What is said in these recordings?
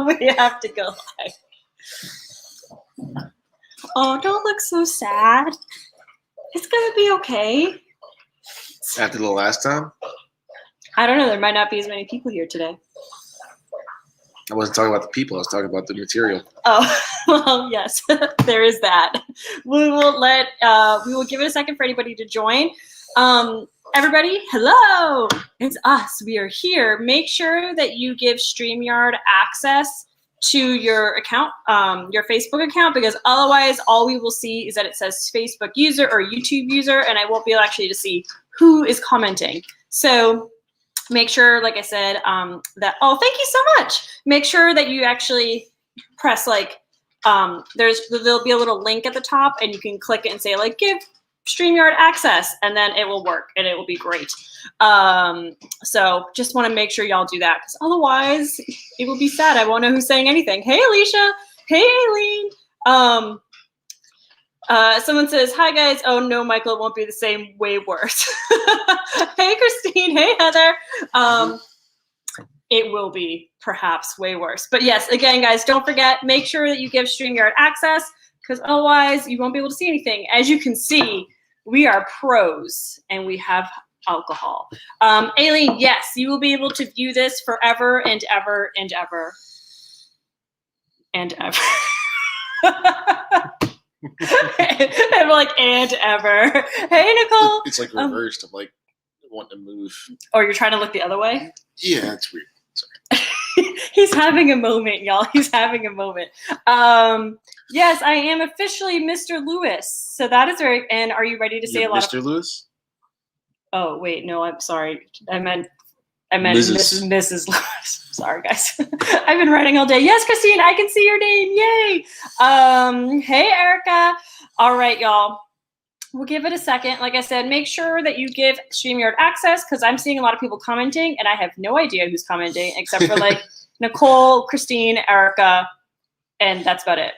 We have to go live. Oh, don't look so sad. It's gonna be okay. After the last time? I don't know. There might not be as many people here today. I wasn't talking about the people. I was talking about the material. Oh, well, yes, there is that. We will give it a second for anybody to join. Everybody, hello, it's us. We are here. Make sure that you give StreamYard access to your account, your Facebook account, because otherwise all we will see is that it says Facebook user or YouTube user, and I won't be able actually to see who is commenting. So make sure, like I said, that, oh, thank you so much. Make sure that you actually press there'll be a little link at the top and you can click it and say give StreamYard access, and then it will work and it will be great. So just want to make sure y'all do that, because otherwise it will be sad. I won't know who's saying anything. Hey, Alicia. Hey, Aileen. Someone says, hi guys. Oh no, Michael, it won't be the same, way worse. Hey, Christine. Hey, Heather. It will be perhaps way worse. But yes, again, guys, don't forget, make sure that you give StreamYard access, because otherwise you won't be able to see anything. As you can see, we are pros and we have alcohol. Aileen, yes, you will be able to view this forever and ever and ever and ever. I'm and ever. Hey, Nicole. It's reversed. I'm wanting to move. Oh, you're trying to look the other way? Yeah, that's weird. Sorry. He's having a moment, y'all. He's having a moment. Yes, I am officially Mr. Lewis. So that is very, and are you ready to say a lot Mr. Lewis? Oh, wait, no, I'm sorry. I meant Mrs. Lewis. Sorry, guys. I've been writing all day. Yes, Christine, I can see your name. Yay. Hey, Erica. All right, y'all. We'll give it a second. Like I said, make sure that you give StreamYard access, because I'm seeing a lot of people commenting, and I have no idea who's commenting except for Nicole, Christine, Erica, and that's about it.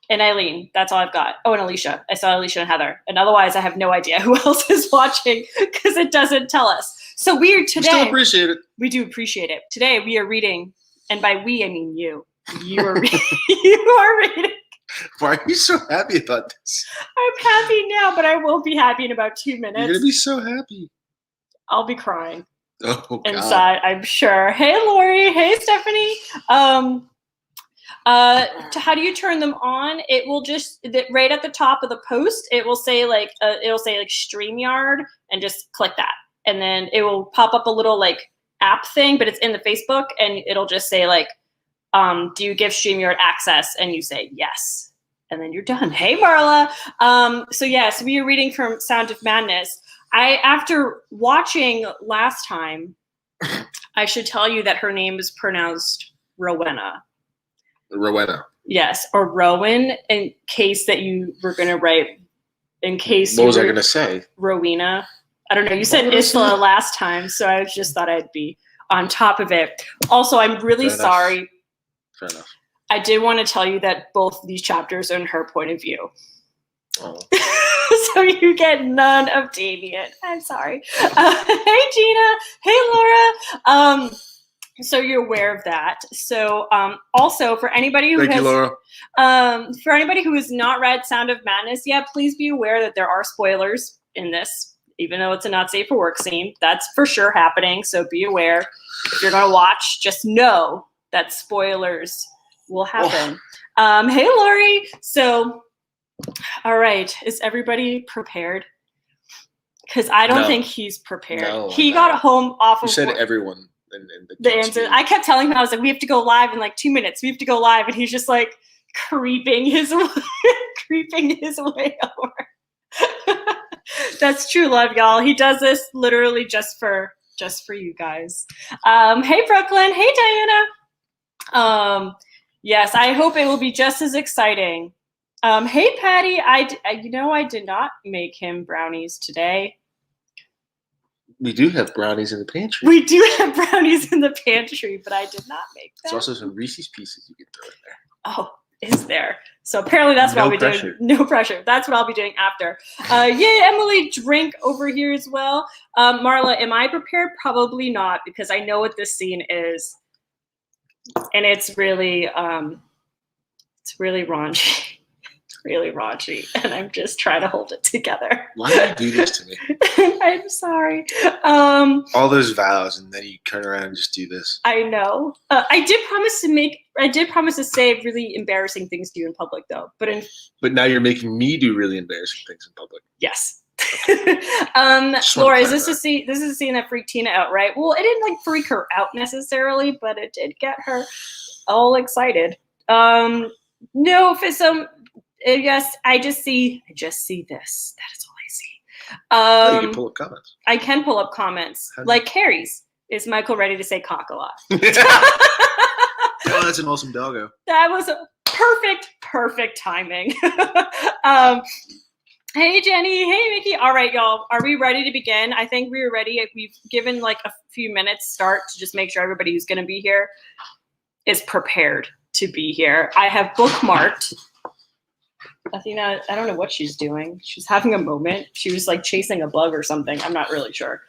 And Eileen, that's all I've got. Oh, and Alicia. I saw Alicia and Heather. And otherwise, I have no idea who else is watching, because it doesn't tell us. So we still appreciate it. We do appreciate it. Today we are reading, and by we I mean you. You are you are reading. Why are you so happy about this? I'm happy now, but I won't be happy in about 2 minutes. You're gonna be so happy. I'll be crying. Oh, God. Inside, I'm sure. Hey, Lori. Hey, Stephanie. How do you turn them on? It will just right at the top of the post. It will say StreamYard, and just click that, and then it will pop up a little app thing, but it's in the Facebook, and it'll just say do you give StreamYard access? And you say yes, and then you're done. Hey, Marla. So yes, we are reading from Sound of Madness. After watching last time, I should tell you that her name is pronounced Rowena. Rowena. Yes, or Rowan, in case that you were going to write, in case. What was I going to say? Rowena. I don't know. You said Isla last time, so I just thought I'd be on top of it. Also, I'm really sorry. Fair enough. I did want to tell you that both of these chapters are in her point of view. Oh. So you get none of Damien. I'm sorry. Hey, Gina. Hey, Laura. So you're aware of that. So also for anybody who for anybody who has not read Sound of Madness yet, please be aware that there are spoilers in this, even though it's a not safe for work scene. That's for sure happening. So be aware. If you're going to watch, just know that spoilers will happen. Hey, Lori. So, all right. Is everybody prepared? Because I don't think he's prepared. No, he got home off of You said work. everyone. In the answer. I kept telling him, I was like, we have to go live in 2 minutes. We have to go live. And he's just creeping his way over. That's true love, y'all. He does this literally just for you guys. Hey, Brooklyn. Hey, Diana. Yes, I hope it will be just as exciting. Hey, Patty. I did not make him brownies today. We do have brownies in the pantry. We do have brownies in the pantry, but I did not make them. There's also some Reese's Pieces you can throw in there. Oh, is there? So apparently that's what I'll be doing. No pressure. That's what I'll be doing after. Yay, Emily, drink over here as well. Marla, am I prepared? Probably not, because I know what this scene is. and it's really raunchy. Really raunchy, and I'm just trying to hold it together. Why do you do this to me? I'm sorry. All those vows, and then you turn around and just do this. I know. I did promise to say really embarrassing things to you in public, though. But now you're making me do really embarrassing things in public. Yes. Okay. Laura, is this a scene? This is a scene that freaked Tina out, right? Well, it didn't like freak her out necessarily, but it did get her all excited. No, for some. Yes, I just see this. That is all I see. You can pull up comments. I can pull up comments. Like Carrie's. Is Michael ready to say cock a lot? Oh, that's an awesome doggo. That was perfect timing. Hey, Jenny. Hey, Mickey. All right, y'all. Are we ready to begin? I think we were ready. We've given like a few minutes start to just make sure everybody who's going to be here is prepared to be here. I have bookmarked. Athena, I don't know what she's doing. She's having a moment. She was like chasing a bug or something. I'm not really sure.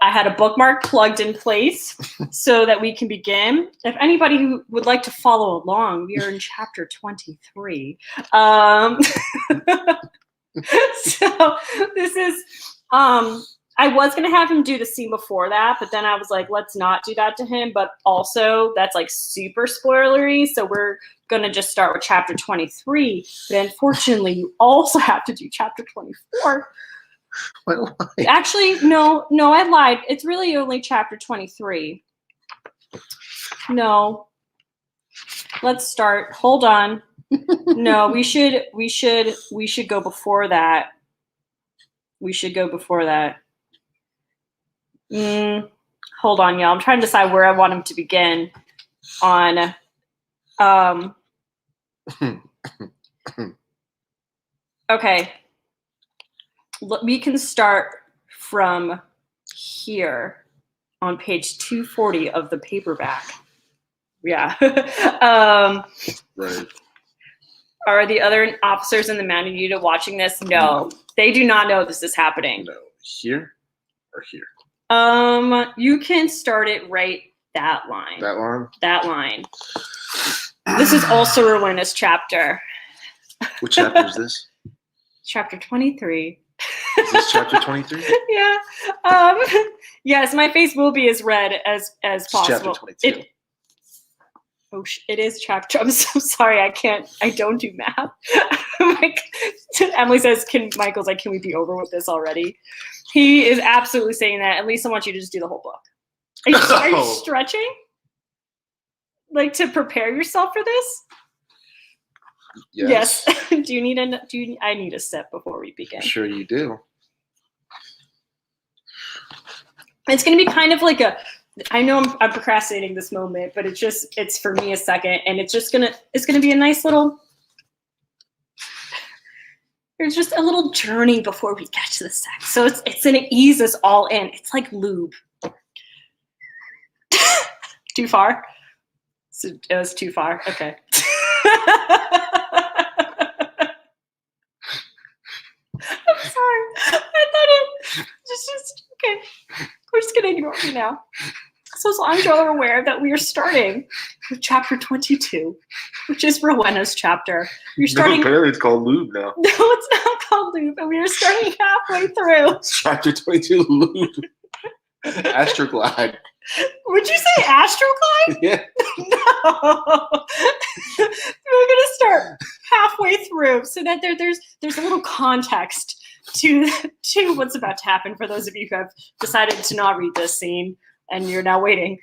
I had a bookmark plugged in place so that we can begin. If anybody who would like to follow along, we are in chapter 23. So this is, I was going to have him do the scene before that, but then I was like, let's not do that to him. But also that's like super spoilery. So we're going to just start with chapter 23. But unfortunately, you also have to do chapter 24. Why? Actually, no, I lied. It's really only chapter 23. No. Let's start. Hold on. No, we should go before that. We should go before that. Hold on, y'all. I'm trying to decide where I want him to begin on. Okay. We can start from here on page 240 of the paperback. Yeah. Right. Are the other officers in the mounted unit watching this? No. They do not know this is happening. No. Here or here? You can start it right that line. That line? That line. This is also Rowena's chapter. What chapter is this? Chapter 23. Is this chapter 23? Yeah. Yes, my face will be as red as possible. Chapter 22. It is chapter. I'm so sorry. I don't do math. Like, Emily says, Michael's like, can we be over with this already? He is absolutely saying that. At least I want you to just do the whole book. Are you stretching? Like to prepare yourself for this? Yes. I need a sip before we begin? I'm sure you do. It's going to be kind of like I know I'm procrastinating this moment, but it's for me a second, and it's going to be a nice little, there's just a little journey before we get to the sex. So it's going to ease us all in. It's like lube. Too far? So it was too far. Okay. I'm sorry. I thought it just okay. We're just gonna ignore me now. So as long as you're aware that we are starting with chapter 22, which is Rowena's chapter. You're starting. No, apparently it's called lube now. No, it's not called lube, and we are starting halfway through. It's chapter 22 lube. Astroglide. Would you say Astroglide? Yeah. No. We're gonna start halfway through so that there's a little context to what's about to happen for those of you who have decided to not read this scene and you're now waiting.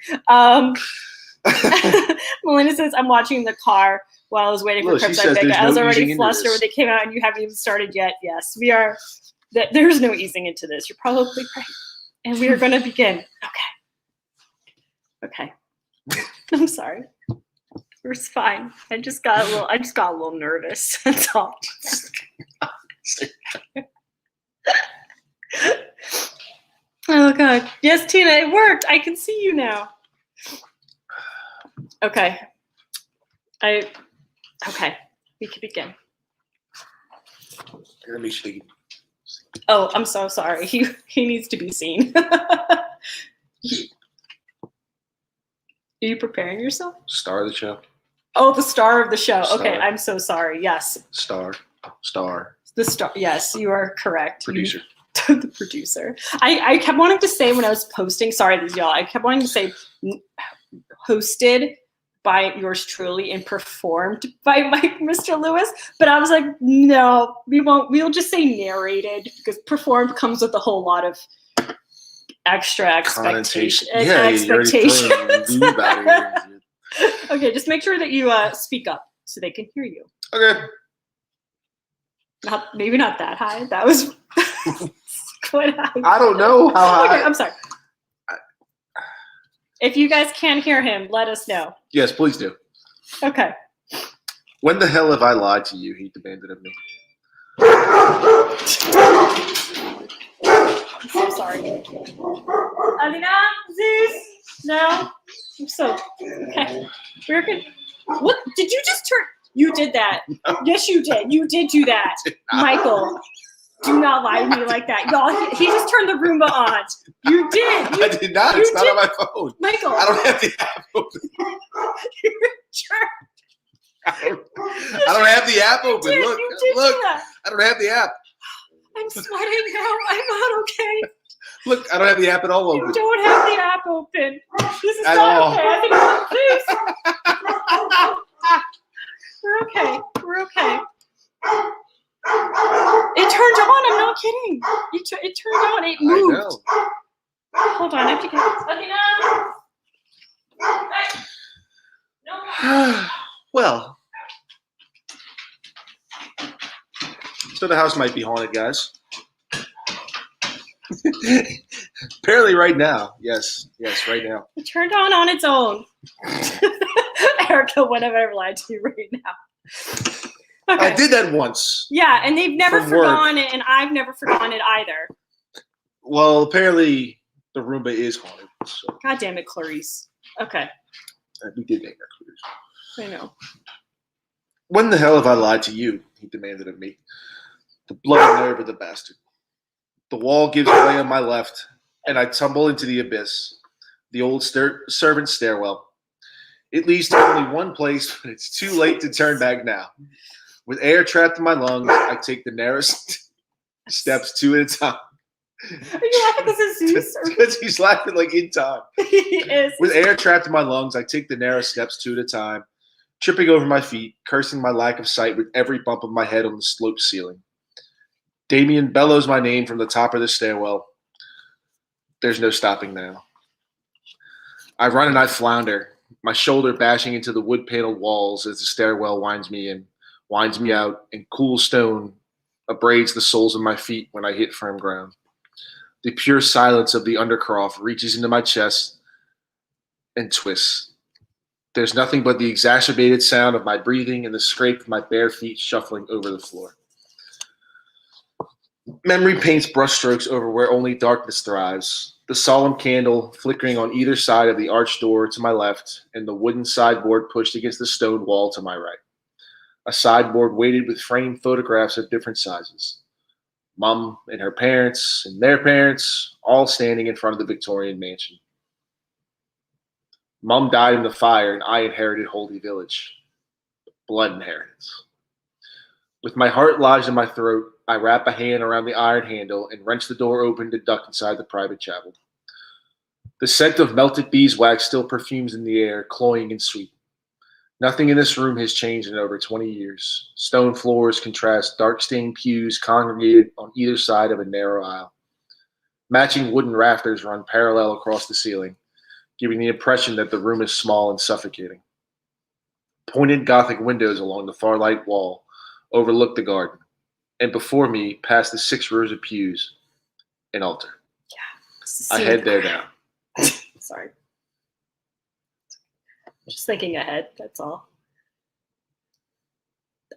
Melinda says, I'm watching the car while I was waiting for Curbside Pickup. I was already flustered when they came out and you haven't even started yet. Yes, we are. There's no easing into this. You're probably right. And we are going to begin. Okay. I'm sorry. It's fine. I just got a little nervous. That's all. Oh God. Yes, Tina, it worked. I can see you now. Okay. Okay. We can begin. Let me show you. Oh, I'm so sorry. He needs to be seen. you preparing yourself? Star of the show. Oh, the star of the show. Star. Okay, I'm so sorry. Yes. Star. The star. Yes, you are correct. Producer. The producer. I kept wanting to say when I was posting, sorry, y'all, I kept wanting to say hosted by yours truly and performed by Mr. Lewis, but I was like, no, we won't. We'll just say narrated because performed comes with a whole lot of extra expectation. Expectations. Okay, just make sure that you speak up so they can hear you. Okay. Maybe not that high. That was quite high. I don't know how high. Okay, I'm sorry. If you guys can't hear him, let us know. Yes, please do. Okay. When the hell have I lied to you? He demanded of me. I'm so sorry. Alina, Zeus? No? I'm so... Okay. We're good. What? Did you just turn... You did that. Yes, you did. You did do that. Michael, do not lie to me like that. Y'all, he just turned the Roomba on. You did. I did not. It's not on my phone. Michael. I don't have the app open. You're a jerk. I don't have the app open. Look. I don't have the app. I'm sweating now. I'm not okay. Look, I don't have the app at all open. You don't have the app open. This is At not all. okay. I think please. We're okay. We're okay. It turned on. I'm not kidding. It turned on. It moved. I know. Hold on. I have to get okay now. No. Well. So the house might be haunted, guys. Apparently right now. Yes, right now. It turned on its own. Erica, what have I lied to you right now? Okay. I did that once. Yeah, and they've never From forgotten it, and I've never forgotten it either. Well, apparently the Roomba is haunted. So. God damn it, Clarice. Okay. We did make that clear. I know. When the hell have I lied to you? He demanded of me. The bloody nerve of the bastard. The wall gives way on my left, and I tumble into the abyss. The old servant stairwell. It leads to only one place, but it's too late to turn back now. With air trapped in my lungs, I take the narrowest steps two at a time. Are you laughing because it's Zeus? Because he's laughing like in time. He is. With air trapped in my lungs, I take the narrow steps two at a time, tripping over my feet, cursing my lack of sight with every bump of my head on the sloped ceiling. Damien bellows my name from the top of the stairwell. There's no stopping now. I run and I flounder, my shoulder bashing into the wood-paneled walls as the stairwell winds me in, winds me out, and cool stone abrades the soles of my feet when I hit firm ground. The pure silence of the undercroft reaches into my chest and twists. There's nothing but the exacerbated sound of my breathing and the scrape of my bare feet shuffling over the floor. Memory paints brushstrokes over where only darkness thrives. The solemn candle flickering on either side of the arched door to my left, and the wooden sideboard pushed against the stone wall to my right. A sideboard weighted with framed photographs of different sizes. Mom and her parents and their parents, all standing in front of the Victorian mansion. Mom died in the fire, and I inherited Holy Village. Blood inheritance. With my heart lodged in my throat, I wrap a hand around the iron handle and wrench the door open to duck inside the private chapel. The scent of melted beeswax still perfumes in the air, cloying and sweet. Nothing in this room has changed in over 20 years. Stone floors contrast dark-stained pews congregated on either side of a narrow aisle. Matching wooden rafters run parallel across the ceiling, giving the impression that the room is small and suffocating. Pointed Gothic windows along the far right wall overlook the garden, and before me, past the 6 rows of pews, an altar. Yeah. I head there now. Sorry. Just thinking ahead, that's all.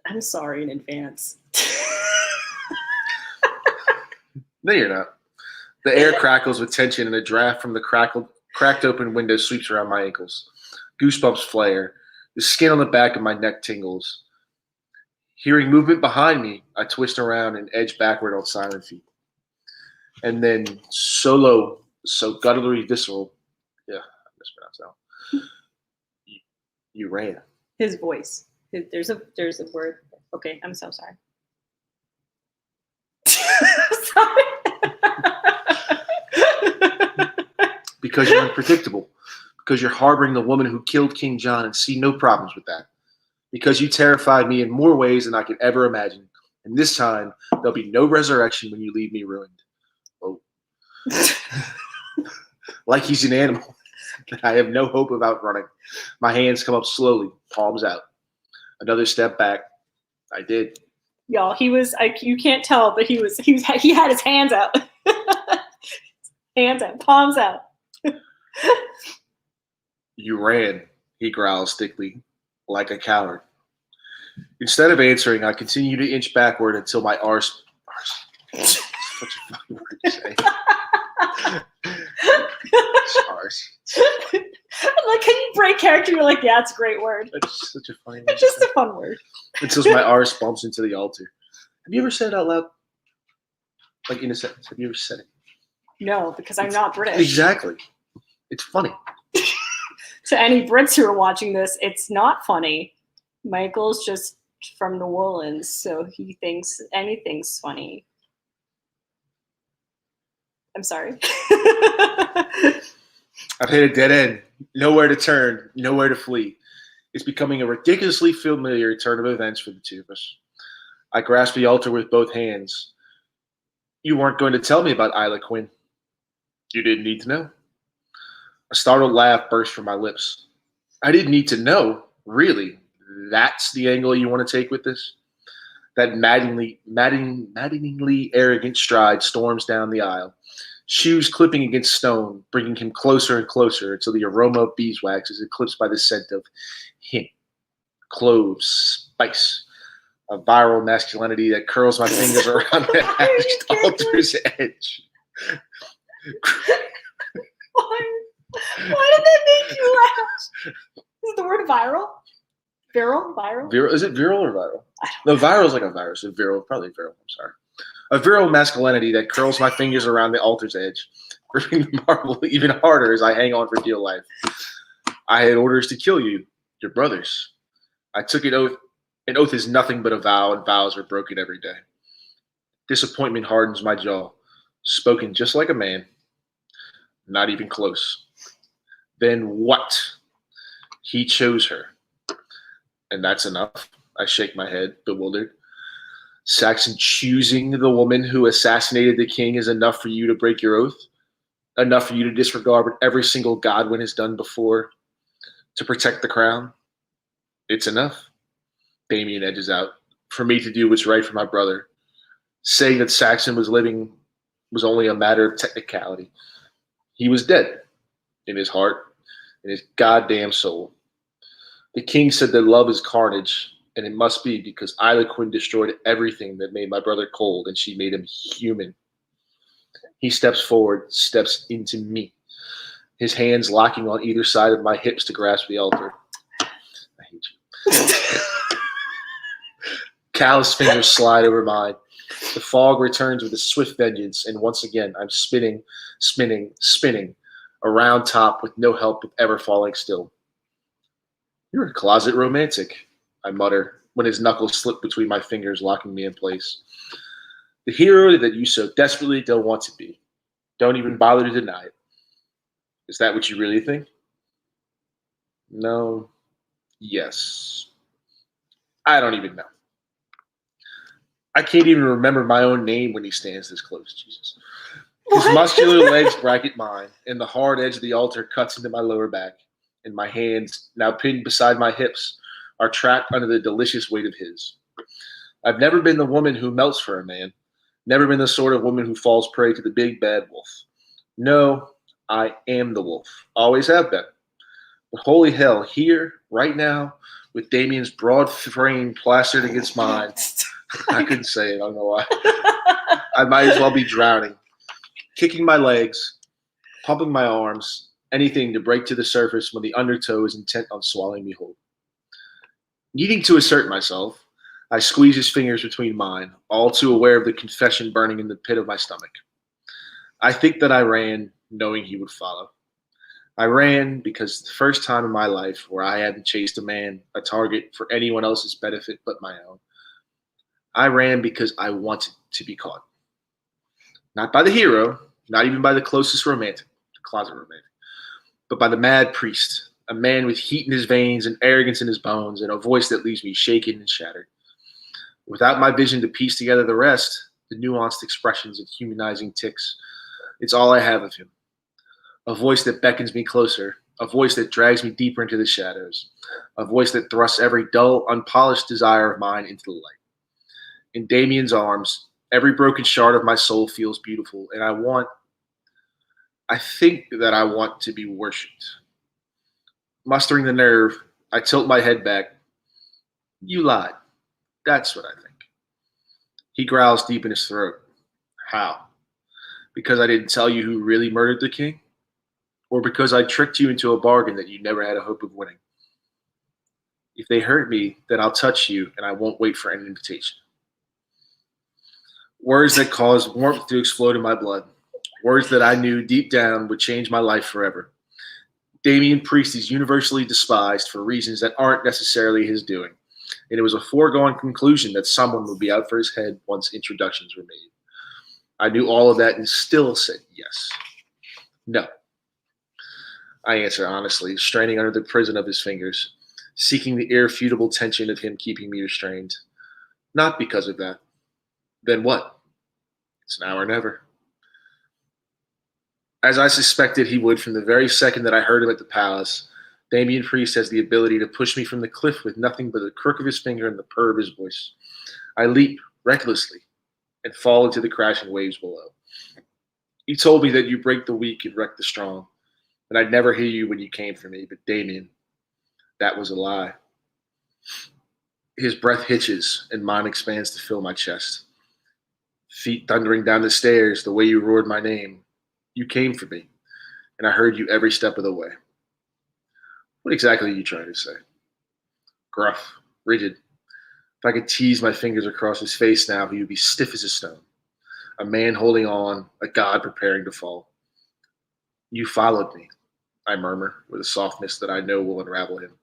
I'm sorry in advance. No, you're not. The air crackles with tension, and a draft from the cracked open window sweeps around my ankles. Goosebumps flare. The skin on the back of my neck tingles. Hearing movement behind me, I twist around and edge backward on silent feet. And then, so low, so gutturally visceral, yeah, I mispronounced that one. You ran. His voice. There's a word. Okay, I'm so sorry. Sorry. Because you're unpredictable. Because you're harboring the woman who killed King John and see no problems with that. Because you terrified me in more ways than I could ever imagine. And this time, there'll be no resurrection when you leave me ruined. Oh. Like he's an animal that I have no hope of outrunning. My hands come up slowly, palms out. Another step back. I did. Y'all, he was like, you can't tell, but he had his hands out. Hands out, palms out. You ran, he growls thickly, like a coward. Instead of answering, I continue to inch backward until my arse. Such a fucking word to say. Arse. Like, can you break character? You're like, yeah, it's a great word. That's such a funny word. It's just a fun word. Until my arse bumps into the altar. Have you ever said it out loud? Like in a sentence. Have you ever said it? No, because I'm not British. Exactly. It's funny. To any Brits who are watching this, it's not funny. Michael's just from New Orleans, so he thinks anything's funny. I'm sorry. I've hit a dead end. Nowhere to turn. Nowhere to flee. It's becoming a ridiculously familiar turn of events for the two of us. I grasp the altar with both hands. You weren't going to tell me about Isla Quinn. You didn't need to know. A startled laugh burst from my lips. I didn't need to know, really. That's the angle you want to take with this? That maddeningly arrogant stride storms down the aisle, shoes clipping against stone, bringing him closer and closer until the aroma of beeswax is eclipsed by the scent of hint, cloves, spice, a viral masculinity that curls my fingers around the hatched altar's edge. Why did that make you laugh? Is the word viral? Viral? Viral? Is it viral or viral? No, viral is like a virus. So viral, probably viral. I'm sorry. A viral masculinity that curls my fingers around the altar's edge, gripping the marble even harder as I hang on for dear life. I had orders to kill you, your brothers. I took an oath. An oath is nothing but a vow, and vows are broken every day. Disappointment hardens my jaw, spoken just like a man. Not even close. Then what? He chose her. And that's enough. I shake my head, bewildered. Saxon choosing the woman who assassinated the king is enough for you to break your oath? Enough for you to disregard what every single Godwin has done before to protect the crown? It's enough. Damien edges out. For me to do what's right for my brother. Saying that Saxon was living was only a matter of technicality. He was dead. In his heart. In his goddamn soul. The king said that love is carnage, and it must be because Isla Quinn destroyed everything that made my brother cold, and she made him human. He steps forward, steps into me, his hands locking on either side of my hips to grasp the altar. I hate you. Callous fingers slide over mine. The fog returns with a swift vengeance, and once again I'm spinning, around top with no help of ever falling still. You're a closet romantic, I mutter, when his knuckles slip between my fingers, locking me in place. The hero that you so desperately don't want to be. Don't even bother to deny it. Is that what you really think? No. Yes. I don't even know. I can't even remember my own name when he stands this close, Jesus. His muscular legs bracket mine, and the hard edge of the altar cuts into my lower back, and my hands, now pinned beside my hips, are trapped under the delicious weight of his. I've never been the woman who melts for a man, never been the sort of woman who falls prey to the big bad wolf. No, I am the wolf, always have been. But holy hell, here, right now, with Damien's broad frame plastered against mine, I couldn't say it, I don't know why. I might as well be drowning. Kicking my legs, pumping my arms, anything to break to the surface when the undertow is intent on swallowing me whole. Needing to assert myself, I squeeze his fingers between mine, all too aware of the confession burning in the pit of my stomach. I think that I ran, knowing he would follow. I ran because the first time in my life where I hadn't chased a target for anyone else's benefit but my own. I ran because I wanted to be caught. Not by the hero, not even by the closest romantic, closet romantic, but by the mad priest, a man with heat in his veins and arrogance in his bones and a voice that leaves me shaken and shattered. Without my vision to piece together the rest, the nuanced expressions and humanizing tics, it's all I have of him. A voice that beckons me closer, a voice that drags me deeper into the shadows, a voice that thrusts every dull, unpolished desire of mine into the light. In Damien's arms, every broken shard of my soul feels beautiful, and I think that I want to be worshipped. Mustering the nerve, I tilt my head back. You lied. That's what I think. He growls deep in his throat. How? Because I didn't tell you who really murdered the king? Or because I tricked you into a bargain that you never had a hope of winning? If they hurt me, then I'll touch you and I won't wait for an invitation. Words that caused warmth to explode in my blood. Words that I knew deep down would change my life forever. Damien Priest is universally despised for reasons that aren't necessarily his doing, and it was a foregone conclusion that someone would be out for his head once introductions were made. I knew all of that and still said yes. No. I answer honestly, straining under the prison of his fingers, seeking the irrefutable tension of him keeping me restrained. Not because of that. Then what? It's now or never. As I suspected he would from the very second that I heard him at the palace, Damien Priest has the ability to push me from the cliff with nothing but the crook of his finger and the purr of his voice. I leap recklessly and fall into the crashing waves below. You told me that you break the weak and wreck the strong, and I'd never hear you when you came for me, but Damien, that was a lie. His breath hitches and mine expands to fill my chest. Feet thundering down the stairs the way you roared my name. You came for me, and I heard you every step of the way. What exactly are you trying to say? Gruff, rigid. If I could tease my fingers across his face now, he would be stiff as a stone. A man holding on, a god preparing to fall. You followed me, I murmur, with a softness that I know will unravel him.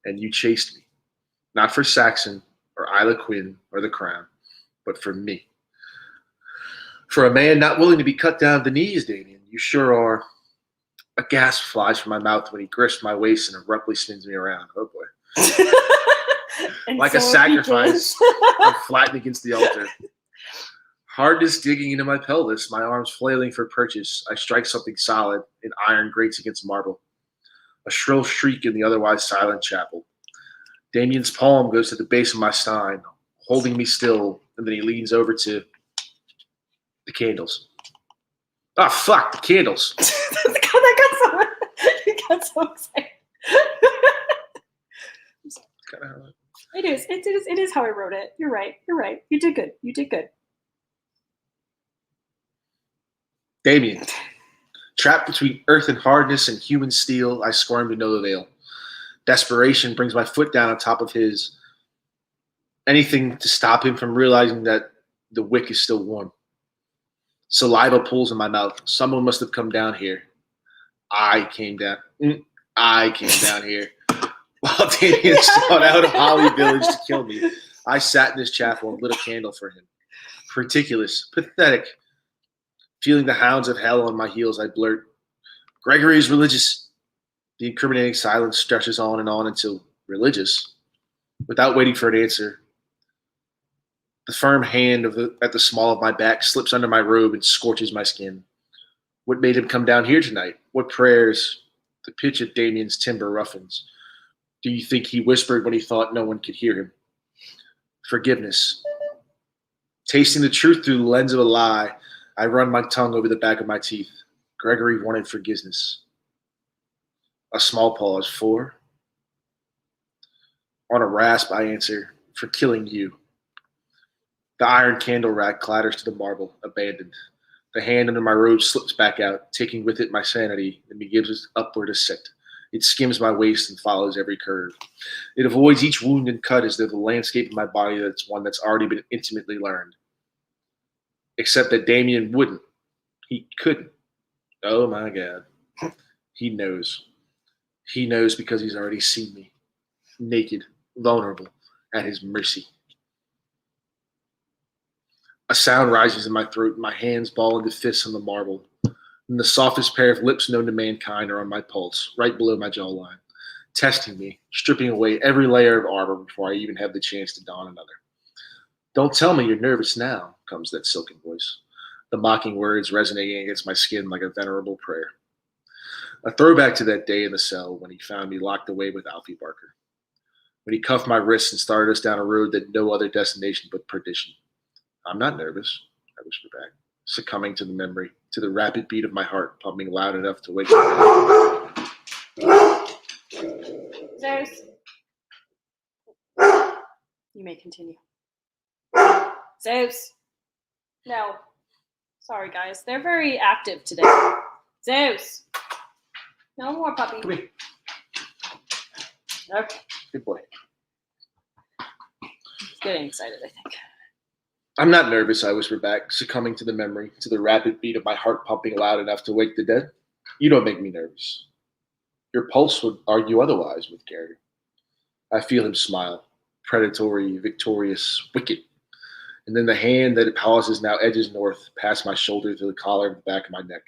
And you chased me. Not for Saxon, or Isla Quinn, or the crown, but for me. For a man not willing to be cut down at the knees, Damien, you sure are. A gasp flies from my mouth when he grasps my waist and abruptly spins me around. Oh boy. Like so a sacrifice, I'm flattened against the altar. Hardness digging into my pelvis, my arms flailing for purchase, I strike something solid, and iron grates against marble. A shrill shriek in the otherwise silent chapel. Damien's palm goes to the base of my spine, holding me still, and then he leans over to the candles. Oh, fuck, the candles. You got so excited. It is how I wrote it. You're right. You did good. Damien, trapped between earth and hardness and human steel, I squirm to no avail. Desperation brings my foot down on top of his. Anything to stop him from realizing that the wick is still warm. Saliva pools in my mouth. Someone must have come down here. I came down here. While Damien sought out of Holly Village to kill me, I sat in his chapel and lit a candle for him. Ridiculous, pathetic. Feeling the hounds of hell on my heels, I blurt, Gregory is religious. The incriminating silence stretches on and on until religious. Without waiting for an answer, the firm hand at the small of my back slips under my robe and scorches my skin. What made him come down here tonight? What prayers? The pitch of Damien's timbre roughens. Do you think he whispered when he thought no one could hear him? Forgiveness. Tasting the truth through the lens of a lie, I run my tongue over the back of my teeth. Gregory wanted forgiveness. A small pause. For? On a rasp, I answer, for killing you. The iron candle rack clatters to the marble, abandoned. The hand under my robe slips back out, taking with it my sanity, and begins its upward ascent. It skims my waist and follows every curve. It avoids each wound and cut as though the landscape of my body that's one that's already been intimately learned. Except that Damien wouldn't. He couldn't. Oh my God. He knows. He knows because he's already seen me, naked, vulnerable, at his mercy. A sound rises in my throat, and my hands ball into fists on the marble. And the softest pair of lips known to mankind are on my pulse, right below my jawline, testing me, stripping away every layer of armor before I even have the chance to don another. Don't tell me you're nervous now, comes that silken voice, the mocking words resonating against my skin like a venerable prayer. A throwback to that day in the cell when he found me locked away with Alfie Barker. When he cuffed my wrists and started us down a road that no other destination but perdition. I'm not nervous, I whispered back, succumbing to the memory, to the rapid beat of my heart pumping loud enough to wake me up. Zeus. You may continue. Zeus. No. Sorry, guys. They're very active today. Zeus. No more, puppy. Come here. Okay. Good boy. He's getting excited, I think. I'm not nervous, I whispered back, succumbing to the memory, to the rapid beat of my heart pumping loud enough to wake the dead. You don't make me nervous. Your pulse would argue otherwise with Gary. I feel him smile, predatory, victorious, wicked. And then the hand that it pauses now edges north, past my shoulder to the collar of the back of my neck.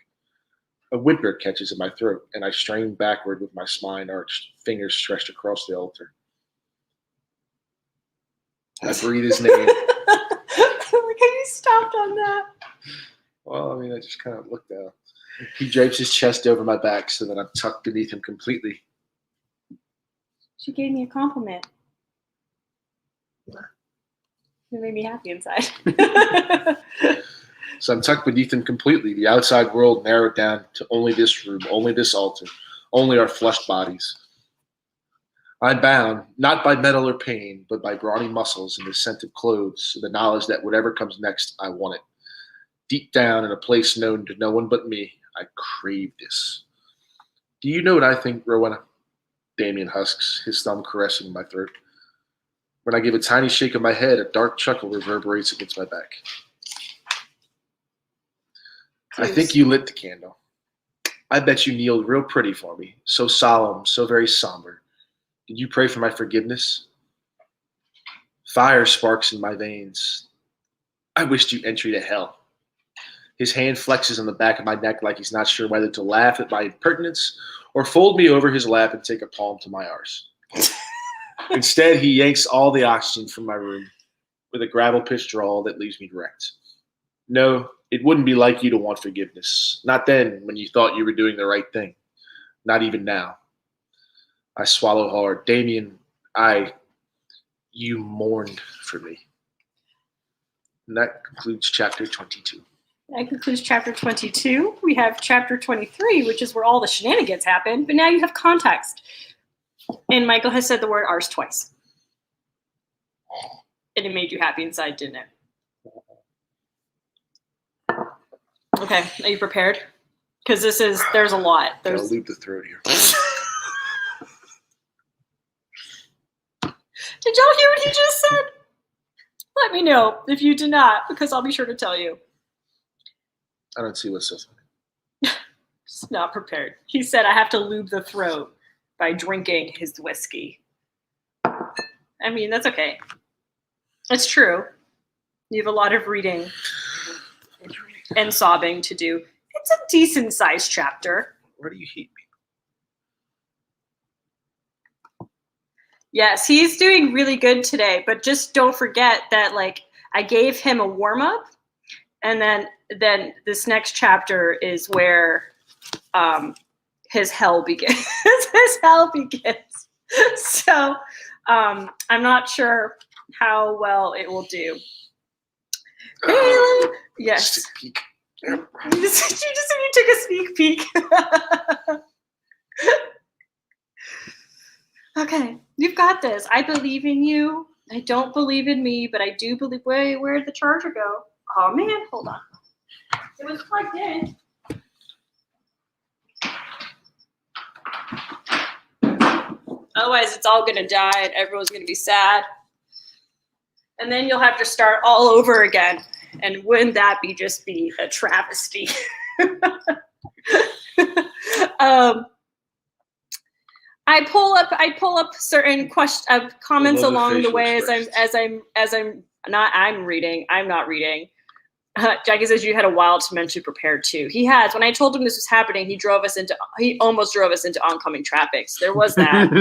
A whimper catches in my throat, and I strain backward with my spine arched, fingers stretched across the altar. I breathe his name. Look how you stopped on that. Well, I mean, I just kind of looked down. He drapes his chest over my back so that I'm tucked beneath him completely. She gave me a compliment. It made me happy inside. So I'm tucked beneath him completely, the outside world narrowed down to only this room, only this altar, only our flushed bodies. I'm bound, not by metal or pain, but by brawny muscles and the scent of clothes, and the knowledge that whatever comes next, I want it. Deep down in a place known to no one but me, I crave this. Do you know what I think, Rowena? Damien husks, his thumb caressing my throat. When I give a tiny shake of my head, a dark chuckle reverberates against my back. I think you lit the candle. I bet you kneeled real pretty for me, so solemn, so very somber. Did you pray for my forgiveness? Fire sparks in my veins. I wished you entry to hell. His hand flexes on the back of my neck like he's not sure whether to laugh at my impertinence or fold me over his lap and take a palm to my arse. Instead, he yanks all the oxygen from my room with a gravel-pitched drawl that leaves me wrecked. No, it wouldn't be like you to want forgiveness. Not then, when you thought you were doing the right thing. Not even now. I swallow hard. Damien, you mourned for me. And that concludes chapter 22. That concludes chapter 22. We have chapter 23, which is where all the shenanigans happen, but now you have context. And Michael has said the word ours twice. And it made you happy inside, didn't it? Okay, are you prepared? Because there's a lot. Gotta loop the throat here. Did y'all hear what he just said? Let me know if you did not, because I'll be sure to tell you. I don't see what's so funny. Just not prepared. He said I have to lube the throat by drinking his whiskey. I mean, that's okay. It's true. You have a lot of reading and sobbing to do. It's a decent sized chapter. Where do you hate me? Yes, he's doing really good today, but just don't forget that, like, I gave him a warm up, and then this next chapter is where his hell begins. His hell begins. So I'm not sure how well it will do. Haley, yes. Stick peek. You took a sneak peek. Okay, you've got this. I believe in you. I don't believe in me, but I do believe. Wait, where'd the charger go? Oh man, hold on. It was plugged in. Otherwise, it's all gonna die and everyone's gonna be sad. And then you'll have to start all over again. And wouldn't that be a travesty? I pull up certain comments along the way I'm not reading. Jackie says you had a wild to mentally prepare too. He has. When I told him this was happening, he almost drove us into oncoming traffic. So there was that.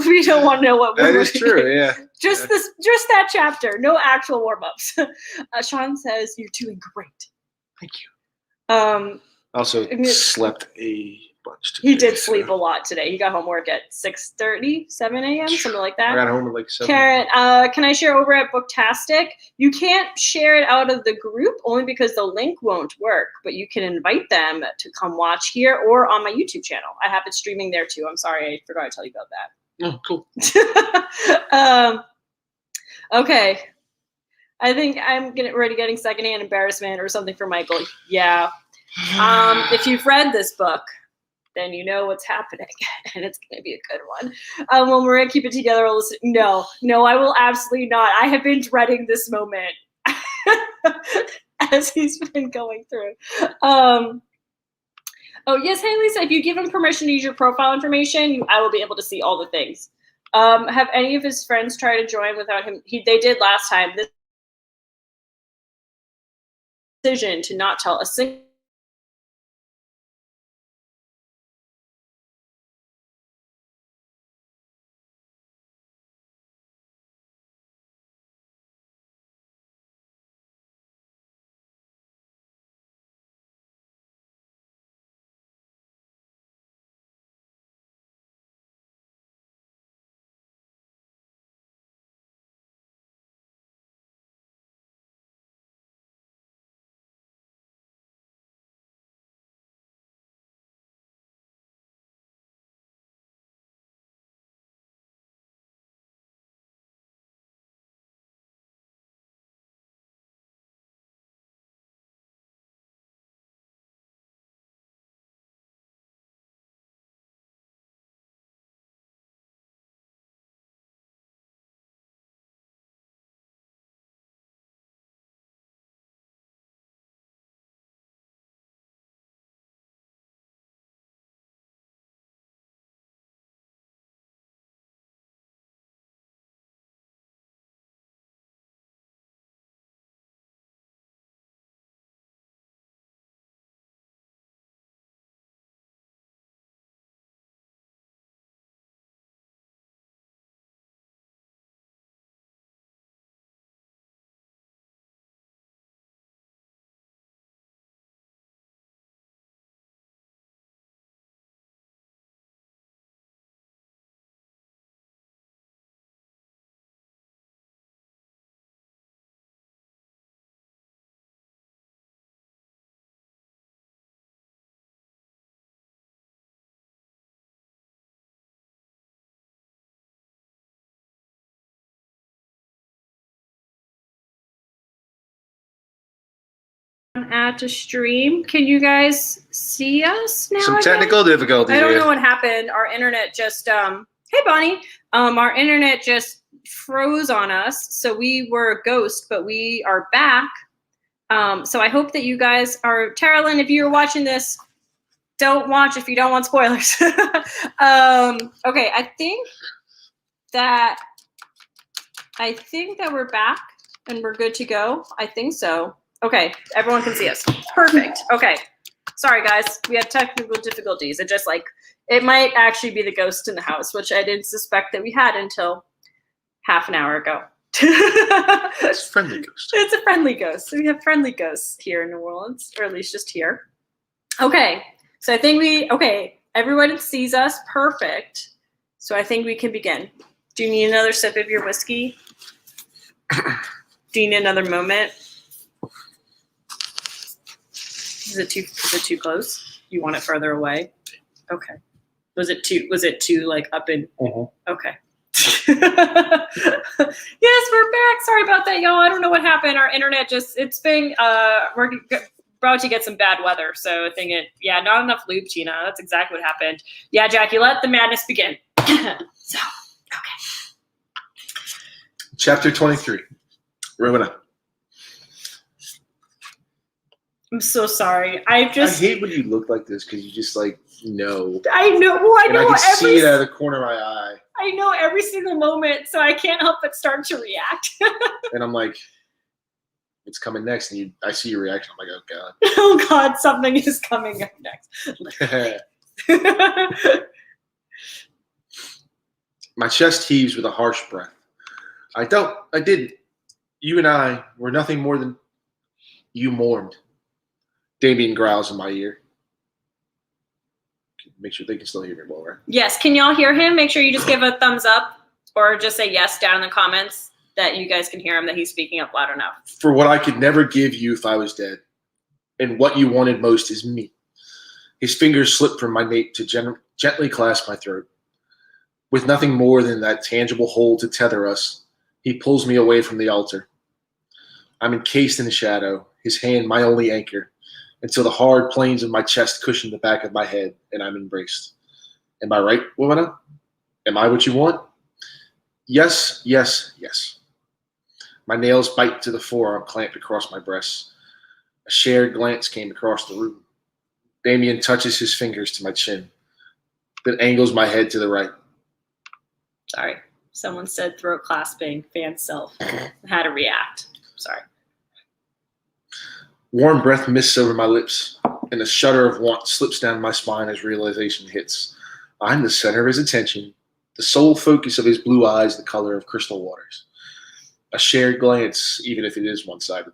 We don't want to know what that is true. Yeah. Just that chapter. No actual warm ups. Sean says you're doing great. Thank you. Also slept a bunch today. He did sleep a lot today. He got homework at 6:30, 7 a.m., something like that. I got home at like 7. Karen, can I share over at Booktastic? You can't share it out of the group only because the link won't work, but you can invite them to come watch here or on my YouTube channel. I have it streaming there too. I'm sorry, I forgot to tell you about that. Oh, cool. Okay. I think I'm getting secondhand embarrassment or something for Michael. Yeah. If you've read this book, then you know what's happening, and it's going to be a good one. When we're going to keep it together, no, I will absolutely not. I have been dreading this moment as he's been going through. Oh, yes, hey, Lisa, if you give him permission to use your profile information, I will be able to see all the things. Have any of his friends tried to join without him? They did last time. This decision to not tell a single at to stream. Can you guys see us now? Some technical difficulties. I don't know what happened. Our internet just hey Bonnie. Our internet just froze on us. So we were a ghost, but we are back. So I hope that you guys are Tara Lynn, if you're watching this, don't watch if you don't want spoilers. Okay, I think that we're back and we're good to go. I think so. Okay, everyone can see us. Perfect. Okay. Sorry, guys. We have technical difficulties. It might actually be the ghost in the house, which I didn't suspect that we had until half an hour ago. It's a friendly ghost. It's a friendly ghost. We have friendly ghosts here in New Orleans, or at least just here. Okay. So I think everyone sees us. Perfect. So I think we can begin. Do you need another sip of your whiskey? Do you need another moment? Is it too close? You want it further away? Okay. Was it too like up in? Okay. Yes, we're back. Sorry about that, y'all. I don't know what happened. Our internet it's been we're about to get some bad weather, so I think not enough lube, Tina. That's exactly what happened. Yeah, Jackie, let the madness begin. So, okay. Chapter 23. Rowena. I'm so sorry. I I hate when you look like this because you just like know. I know. Well, I And know I can see every. it out of the corner of my eye. I know every single moment, so I can't help but start to react. And I'm like, it's coming next. And I see your reaction. I'm like, oh, God. Oh, God, something is coming up next. My chest heaves with a harsh breath. I didn't. You and I were nothing more than you mourned. Damien growls in my ear. Make sure they can still hear me well, right? Yes, can y'all hear him? Make sure you just give a thumbs up or just say yes down in the comments that you guys can hear him, that he's speaking up loud enough. For what I could never give you if I was dead, and what you wanted most is me. His fingers slip from my nape to gently clasp my throat. With nothing more than that tangible hold to tether us, he pulls me away from the altar. I'm encased in the shadow, his hand my only anchor, until the hard planes of my chest cushion the back of my head, and I'm embraced. Am I right, Womana? Am I what you want? Yes, yes, yes. My nails bite to the forearm clamped across my breast. A shared glance came across the room. Damien touches his fingers to my chin, then angles my head to the right. Sorry. Someone said throat clasping, fan self. How to react. Sorry. Warm breath mists over my lips, and a shudder of want slips down my spine as realization hits. I'm the center of his attention, the sole focus of his blue eyes, the color of crystal waters. A shared glance, even if it is one-sided.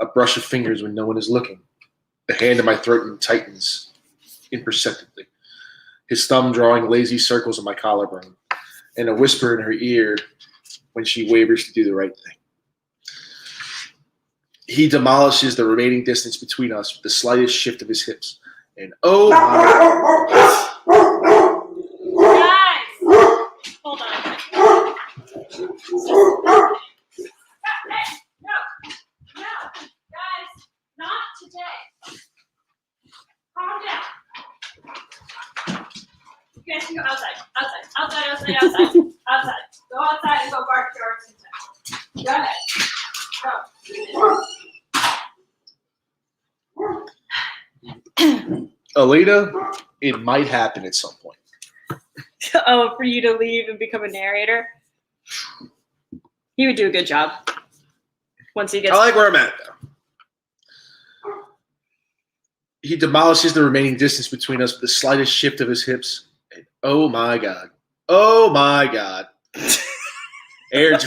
A brush of fingers when no one is looking. The hand in my throat tightens imperceptibly, his thumb drawing lazy circles on my collarbone, and a whisper in her ear when she wavers to do the right thing. He demolishes the remaining distance between us with the slightest shift of his hips. And oh my... Guys! Hold on. No, guys, not today. Calm down. You guys can go outside. Go outside and go bark your Go ahead. Go. Alita, it might happen at some point. Oh, for you to leave and become a narrator? He would do a good job. Once he gets. I like where I'm at, though. He demolishes the remaining distance between us with the slightest shift of his hips. And oh my God. Oh my God. Air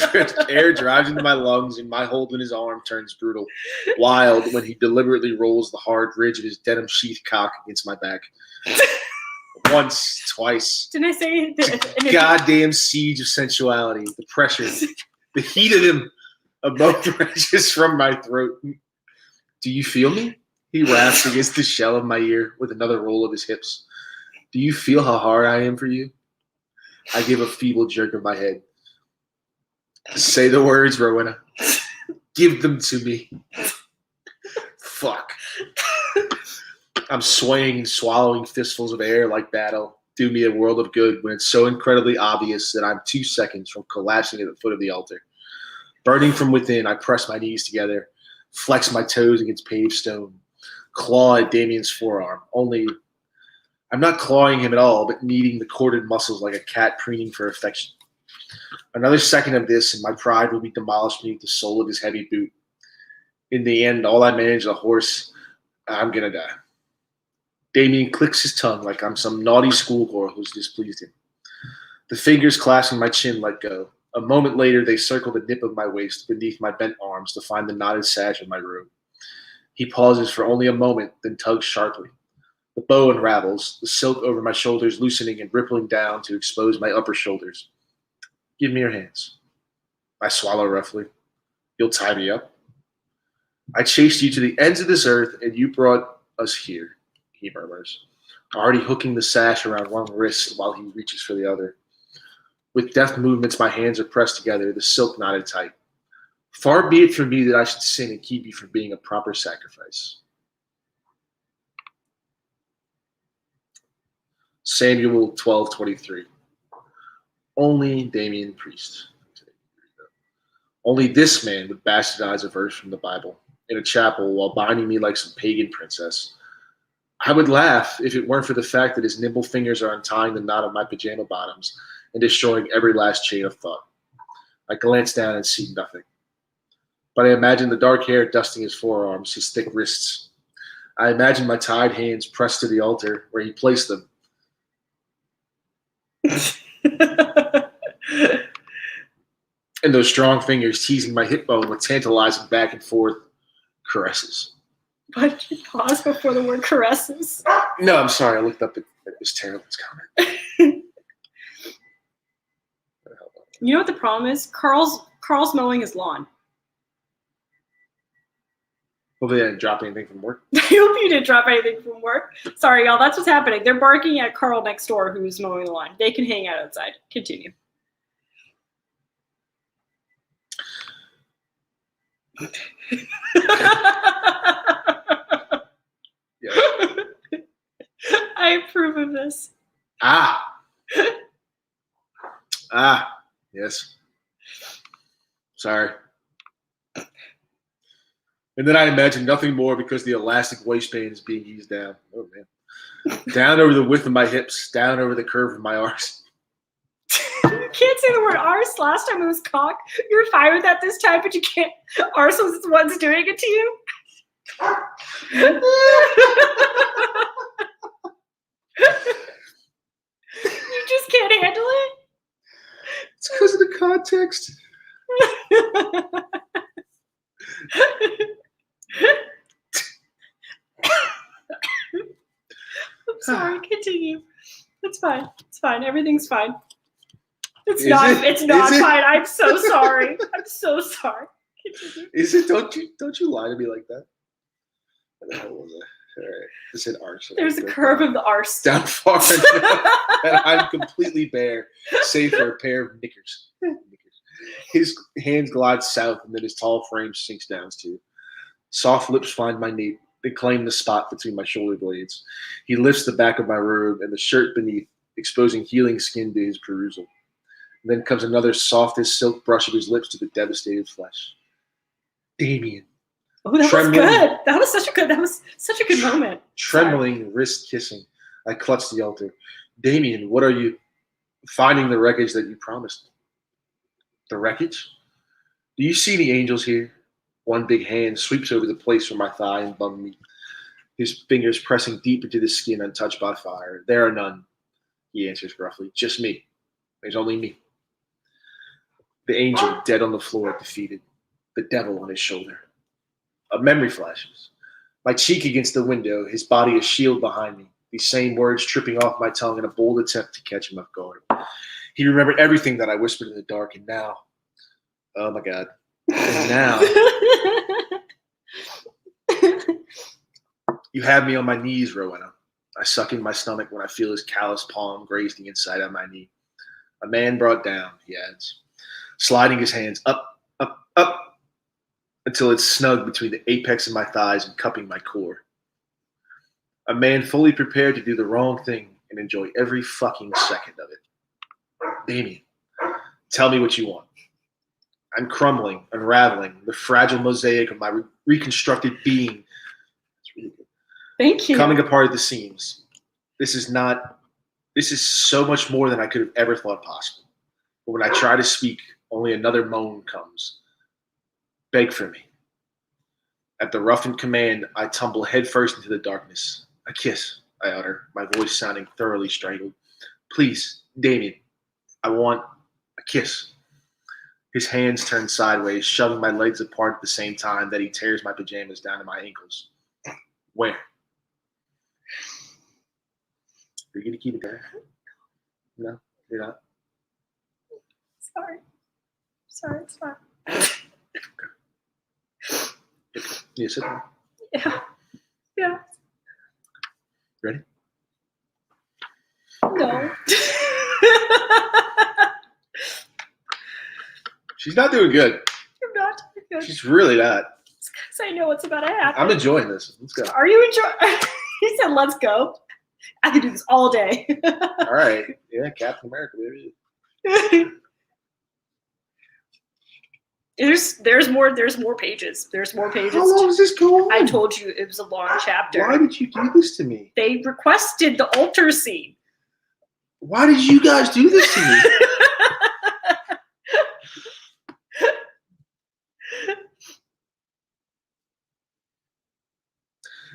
drives into my lungs, and my hold in his arm turns brutal, wild when he deliberately rolls the hard ridge of his denim sheath cock against my back. Once, twice. Didn't I say Goddamn siege of sensuality, the pressure, the heat of him above reaches from my throat. Do you feel me? He raps against the shell of my ear with another roll of his hips. Do you feel how hard I am for you? I give a feeble jerk of my head. Say the words, Rowena. Give them to me. Fuck. I'm swaying and swallowing fistfuls of air like battle. Do me a world of good when it's so incredibly obvious that I'm 2 seconds from collapsing at the foot of the altar. Burning from within, I press my knees together, flex my toes against paved stone, claw at Damien's forearm. Only I'm not clawing him at all, but kneading the corded muscles like a cat preening for affection. Another second of this, and my pride will be demolished beneath the sole of his heavy boot. In the end, all I manage is a horse. I'm gonna die. Damien clicks his tongue like I'm some naughty schoolgirl who's displeased him. The fingers clasping my chin let go. A moment later, they circle the nip of my waist beneath my bent arms to find the knotted sash of my robe. He pauses for only a moment, then tugs sharply. The bow unravels, the silk over my shoulders loosening and rippling down to expose my upper shoulders. Give me your hands. I swallow roughly. You'll tie me up. I chased you to the ends of this earth, and you brought us here, he murmurs, already hooking the sash around one wrist while he reaches for the other. With deft movements, my hands are pressed together, the silk knotted tight. Far be it from me that I should sin and keep you from being a proper sacrifice. Samuel 12:23. Only Damien Priest. Only this man would bastardize a verse from the Bible. in a chapel while binding me like some pagan princess. I would laugh if it weren't for the fact that his nimble fingers are untying the knot of my pajama bottoms and destroying every last chain of thought. I glance down and see nothing. But I imagine the dark hair dusting his forearms, his thick wrists. I imagine my tied hands pressed to the altar where he placed them. And those strong fingers teasing my hip bone with tantalizing back and forth caresses. Why did you pause before the word caresses? No, I'm sorry. I looked up at Miss Terrell's comment. You know what the problem is? Carl's mowing his lawn. Hopefully I didn't drop anything from work. I hope you didn't drop anything from work. Sorry, y'all. That's what's happening. They're barking at Carl next door, who's mowing the lawn. They can hang out outside. Continue. Yeah. I approve of this. Yes. Sorry. And then I imagine nothing more because the elastic waistband is being eased down. Oh, man. Down over the width of my hips, down over the curve of my arse. You can't say the word arse. Last time it was cock. You were fine with that this time, but you can't. Arse was the ones doing it to you. You just can't handle it? It's because of the context. I'm sorry, continue. It's fine. It's fine. Everything's fine. It's Is not it? fine. I'm so sorry. I'm so sorry. Continue. Is it? Don't you lie to me like that? What the hell was it? All right. It said arse. There's a curve of the arse. Down far enough, and I'm completely bare, save for a pair of knickers. His hands glide south, and then his tall frame sinks down too. Soft lips find my nape. They claim the spot between my shoulder blades. He lifts the back of my robe and the shirt beneath, exposing healing skin to his perusal. And then comes another soft as silk brush of his lips to the devastated flesh. Damien. Oh, that was good. That was such a good moment. Trembling, wrist kissing. I clutch the altar. Damien, what are you? Finding the wreckage that you promised. The wreckage? Do you see the angels here? One big hand sweeps over the place where my thigh and bum meet, his fingers pressing deep into the skin untouched by fire. There are none, he answers gruffly. Just me. There's only me. The angel dead on the floor, defeated. The devil on his shoulder. A memory flashes. My cheek against the window, his body a shield behind me. These same words tripping off my tongue in a bold attempt to catch him off guard. He remembered everything that I whispered in the dark, and now, oh my God. And now, you have me on my knees, Rowena. I suck in my stomach when I feel his callous palm graze the inside of my knee. A man brought down, he adds, sliding his hands up, until it's snug between the apex of my thighs and cupping my core. A man fully prepared to do the wrong thing and enjoy every fucking second of it. Damien, tell me what you want. I'm crumbling, unraveling, the fragile mosaic of my reconstructed being. It's really good. Thank you. Coming apart at the seams. This is so much more than I could have ever thought possible. But when I try to speak, only another moan comes. Beg for me. At the roughened command, I tumble headfirst into the darkness. A kiss, I utter, my voice sounding thoroughly strangled. Please, Damien, I want a kiss. His hands turn sideways, shoving my legs apart at the same time that he tears my pajamas down to my ankles. Where? Are you going to keep it there? No, you're not? Sorry, it's fine. Yeah, sit down. Yeah. Ready? No. She's not doing good. I'm not doing good. She's really not. It's because I know what's about to happen. I'm enjoying this. Let's go. Are you enjoying? He said, "Let's go." I could do this all day. All right. Yeah, Captain America, baby. There's more pages. There's more pages. How long does this go on? I told you it was a long chapter. Why did you do this to me? They requested the altar scene. Why did you guys do this to me?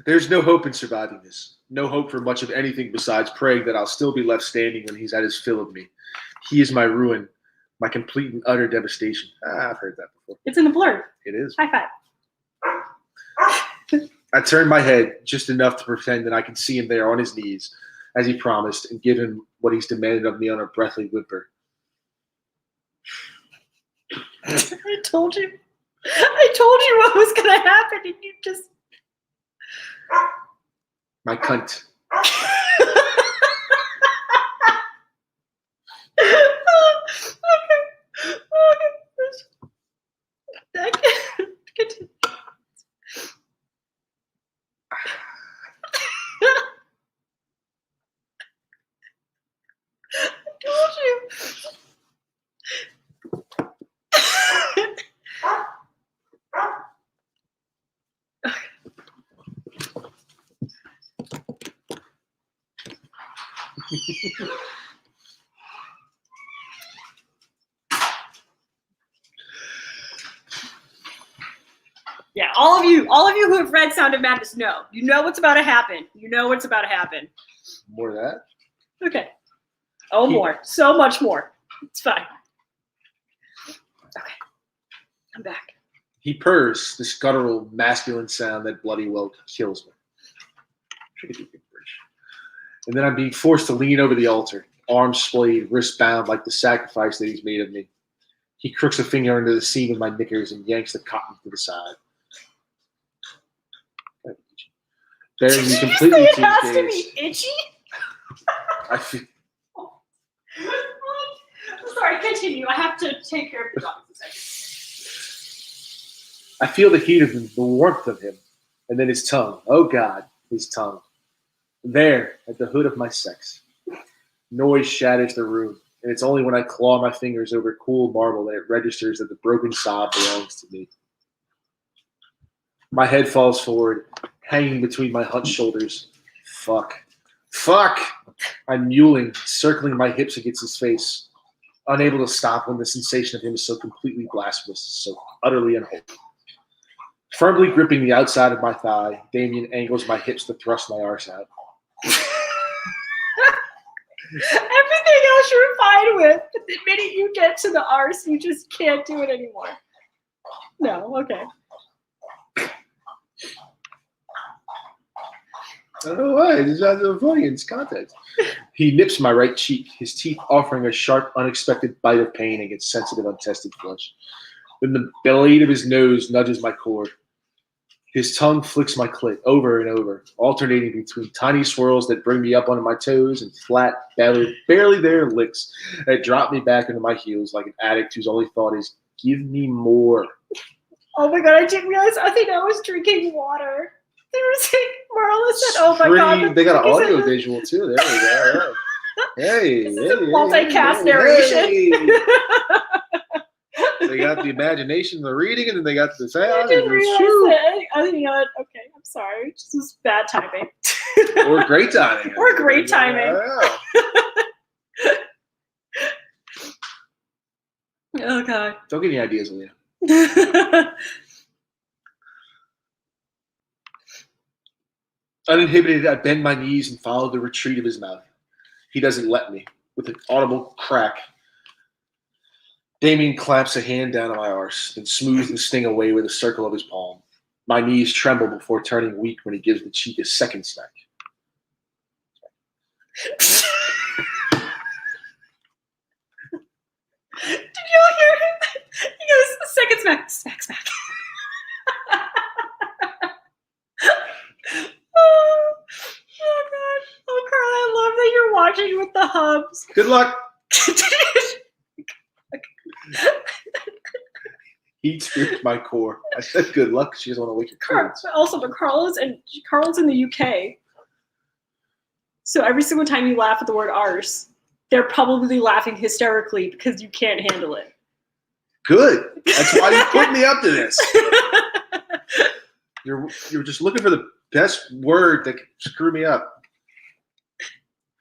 There's no hope in surviving this. No hope for much of anything besides praying that I'll still be left standing when he's had his fill of me. He is my ruin, my complete and utter devastation. I've heard that before. It's in the blurb. It is. High five. I turned my head just enough to pretend that I could see him there on his knees, as he promised, and give him what he's demanded of me on a breathy whimper. I told you what was going to happen, and you just... My cunt. Okay. I told you. Yeah, all of you who have read Sound of Madness know. You know what's about to happen. More of that? Okay. Oh, more. So much more. It's fine. Okay. I'm back. He purrs, this guttural, masculine sound that bloody well kills me. And then I'm being forced to lean over the altar, arms splayed, wrists bound like the sacrifice that he's made of me. He crooks a finger under the seam of my knickers and yanks the cotton to the side. Bearing me completely it to has his to gaze. be itchy? I feel, I'm sorry, continue. I have to take care of the dogs a second. I feel the heat of him, the warmth of him, and then his tongue. Oh God, his tongue. There, at the hood of my sex. Noise shatters the room, and it's only when I claw my fingers over cool marble that it registers that the broken sob belongs to me. My head falls forward, hanging between my hunched shoulders. Fuck. I'm mewling, circling my hips against his face, unable to stop when the sensation of him is so completely blasphemous, so utterly unholy. Firmly gripping the outside of my thigh, Damien angles my hips to thrust my arse out. Everything else you're fine with, but the minute you get to the arse, you just can't do it anymore. No, okay. I don't know why. It's out of avoidance context. He nips my right cheek, his teeth offering a sharp, unexpected bite of pain against sensitive, untested flesh. Then the blade of his nose nudges my core. His tongue flicks my clit over and over, alternating between tiny swirls that bring me up onto my toes and flat, barely there licks that drop me back into my heels like an addict whose only thought is, give me more. Oh my God, I didn't realize. I think I was drinking water. They were saying, Marla said, oh my God. They got an audio visual too. There we go. Hey, this is a multicast narration. They got the imagination, the reading, and then they got the sound. I didn't realize that. Okay, I'm sorry. This was bad timing. Or great timing. Or great timing. Oh God. Don't get any ideas, Leah. Uninhibited, I bend my knees and follow the retreat of his mouth. He doesn't let me. With an audible crack, Damien clamps a hand down on my arse, then smooths the sting away with a circle of his palm. My knees tremble before turning weak when he gives the cheek a second smack. Did you all hear him? He goes, second smack, smack, smack. Oh God. Oh, Carla, I love that you're watching with the hubs. Good luck. Heat stripped my core. I said good luck. She doesn't want to wake your kids. But Carla's in the UK. So every single time you laugh at the word arse, they're probably laughing hysterically because you can't handle it. Good. That's why you put me up to this. You're just looking for the best word that can screw me up.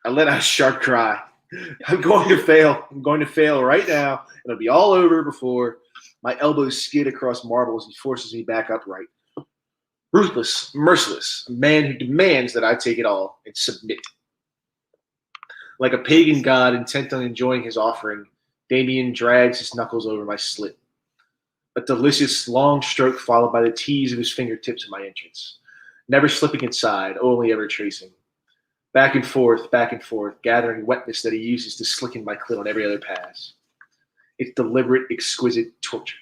I let out a sharp cry. I'm going to fail. I'm going to fail right now. It'll be all over before my elbows skid across marble as he forces me back upright. Ruthless, merciless, a man who demands that I take it all and submit. Like a pagan god intent on enjoying his offering, Damien drags his knuckles over my slit. A delicious long stroke followed by the tease of his fingertips at my entrance. Never slipping inside, only ever tracing. Back and forth, gathering wetness that he uses to slicken my clit on every other pass. It's deliberate, exquisite torture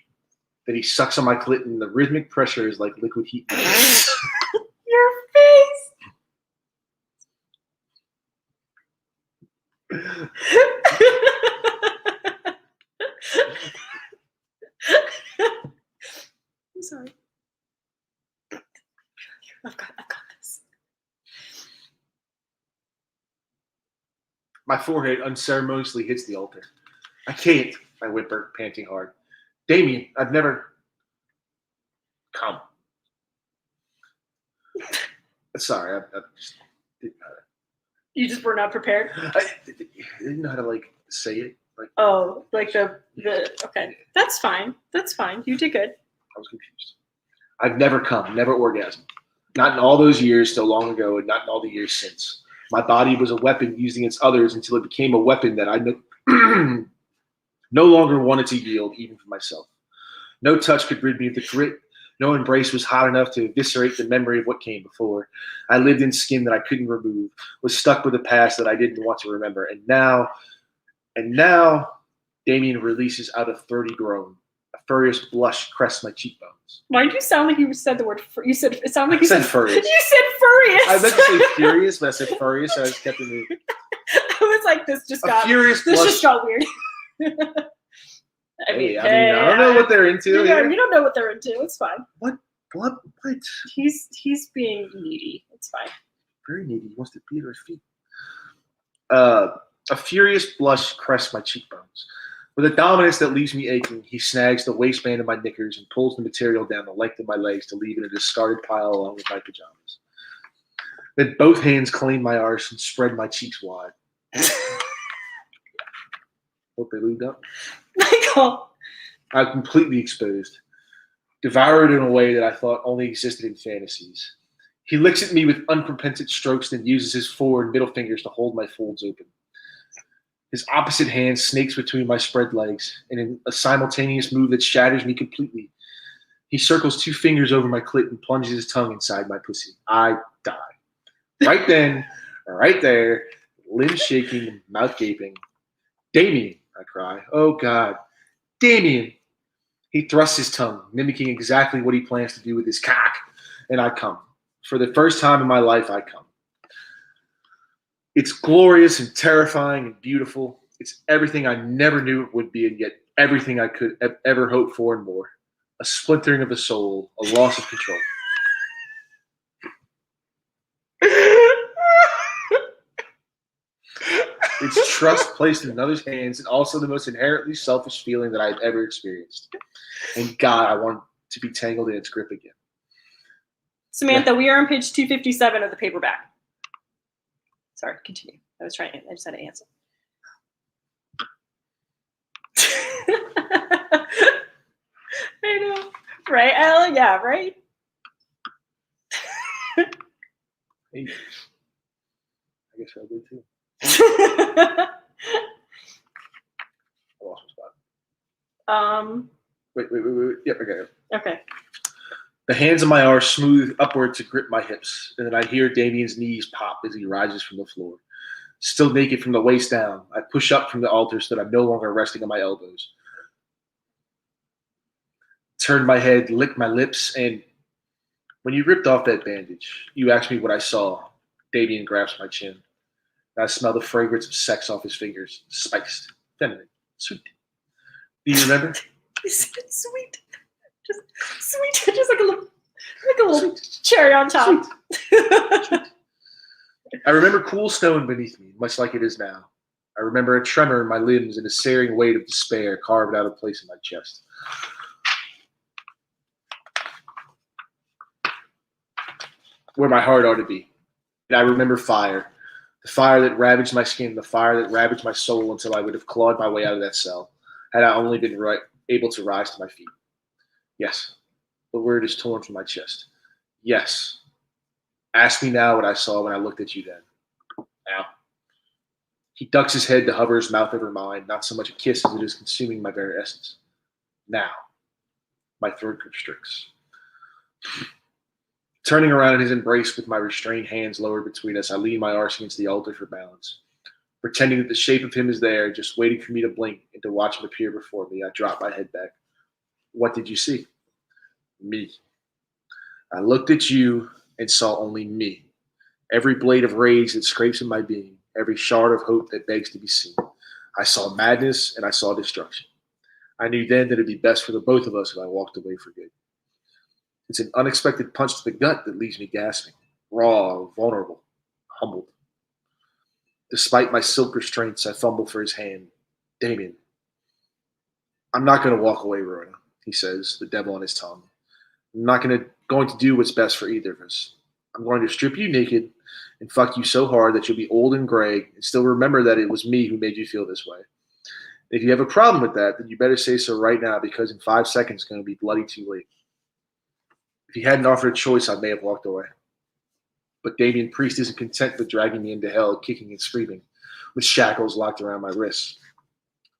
that he sucks on my clit, and the rhythmic pressure is like liquid heat. Your face! I'm sorry. I've got this. My forehead unceremoniously hits the altar. I can't, I whimper, panting hard. Damien, I've never come. Sorry, I just didn't know that. You just were not prepared? I didn't know how to, say it. Okay. That's fine. You did good. I was confused. I've never come, never orgasmed. Not in all those years so long ago, and not in all the years since. My body was a weapon used against others until it became a weapon that I no longer wanted to yield, even for myself. No touch could rid me of the grit. No embrace was hot enough to eviscerate the memory of what came before. I lived in skin that I couldn't remove, was stuck with a past that I didn't want to remember. And now, Damien releases out a throaty groan. A furious blush crests my cheekbones. Why did you sound like you said the word? You said it sounded like you said furious. You said furious. I meant to say furious, but I said furious, so I just kept it moving. I was like, this just got weird. I mean, I don't know what they're into. You don't know what they're into. It's fine. What? He's being needy. It's fine. Very needy. He wants to beat her feet. A furious blush crests my cheekbones. With a dominance that leaves me aching, he snags the waistband of my knickers and pulls the material down the length of my legs to leave it in a discarded pile along with my pajamas. Then both hands claim my arse and spread my cheeks wide. Hope they lubed up. Michael! I'm completely exposed, devoured in a way that I thought only existed in fantasies. He licks at me with unrepentant strokes, then uses his fore and middle fingers to hold my folds open. His opposite hand snakes between my spread legs, and in a simultaneous move that shatters me completely, he circles 2 fingers over my clit and plunges his tongue inside my pussy. I die. Right then, right there, limbs shaking and mouth gaping. Damien, I cry. Oh, God. Damien! He thrusts his tongue, mimicking exactly what he plans to do with his cock, and I come. For the first time in my life, I come. It's glorious and terrifying and beautiful. It's everything I never knew it would be, and yet everything I could have ever hoped for and more. A splintering of the soul, a loss of control. It's trust placed in another's hands, and also the most inherently selfish feeling that I've ever experienced. And God, I want to be tangled in its grip again. Samantha, we are on page 257 of the paperback. Sorry, continue. I just had to answer. I know. Right, Alan? Yeah, right? Hey. I guess I'll do too. I lost my spot. Wait. Yep, okay. Okay. The hands of my arse smooth upward to grip my hips, and then I hear Damien's knees pop as he rises from the floor. Still naked from the waist down, I push up from the altar so that I'm no longer resting on my elbows. Turn my head, lick my lips, and when you ripped off that bandage, you asked me what I saw. Damien grasps my chin. And I smell the fragrance of sex off his fingers. Spiced, feminine, sweet. Do you remember? You said sweet. Just sweet. Just like a little cherry on top. Sweet. I remember cool stone beneath me, much like it is now. I remember a tremor in my limbs and a searing weight of despair carved out a place in my chest. Where my heart ought to be. And I remember fire. The fire that ravaged my skin, the fire that ravaged my soul until I would have clawed my way out of that cell, had I only been able to rise to my feet. Yes, the word is torn from my chest. Yes. Ask me now what I saw when I looked at you then. Now. He ducks his head to hover his mouth over mine, not so much a kiss as it is consuming my very essence. Now. My throat constricts. Turning around in his embrace with my restrained hands lowered between us, I lean my arse against the altar for balance. Pretending that the shape of him is there, just waiting for me to blink and to watch him appear before me, I drop my head back. What did you see? Me. I looked at you and saw only me. Every blade of rage that scrapes in my being, every shard of hope that begs to be seen. I saw madness and I saw destruction. I knew then that it'd be best for the both of us if I walked away for good. It's an unexpected punch to the gut that leaves me gasping, raw, vulnerable, humbled. Despite my silk restraints, I fumble for his hand. Damien. I'm not going to walk away, Rona, he says, the devil on his tongue. I'm not going to do what's best for either of us. I'm going to strip you naked and fuck you so hard that you'll be old and gray and still remember that it was me who made you feel this way. If you have a problem with that, then you better say so right now, because in 5 seconds it's going to be bloody too late. If he hadn't offered a choice, I may have walked away. But Damien Priest isn't content with dragging me into hell, kicking and screaming, with shackles locked around my wrists.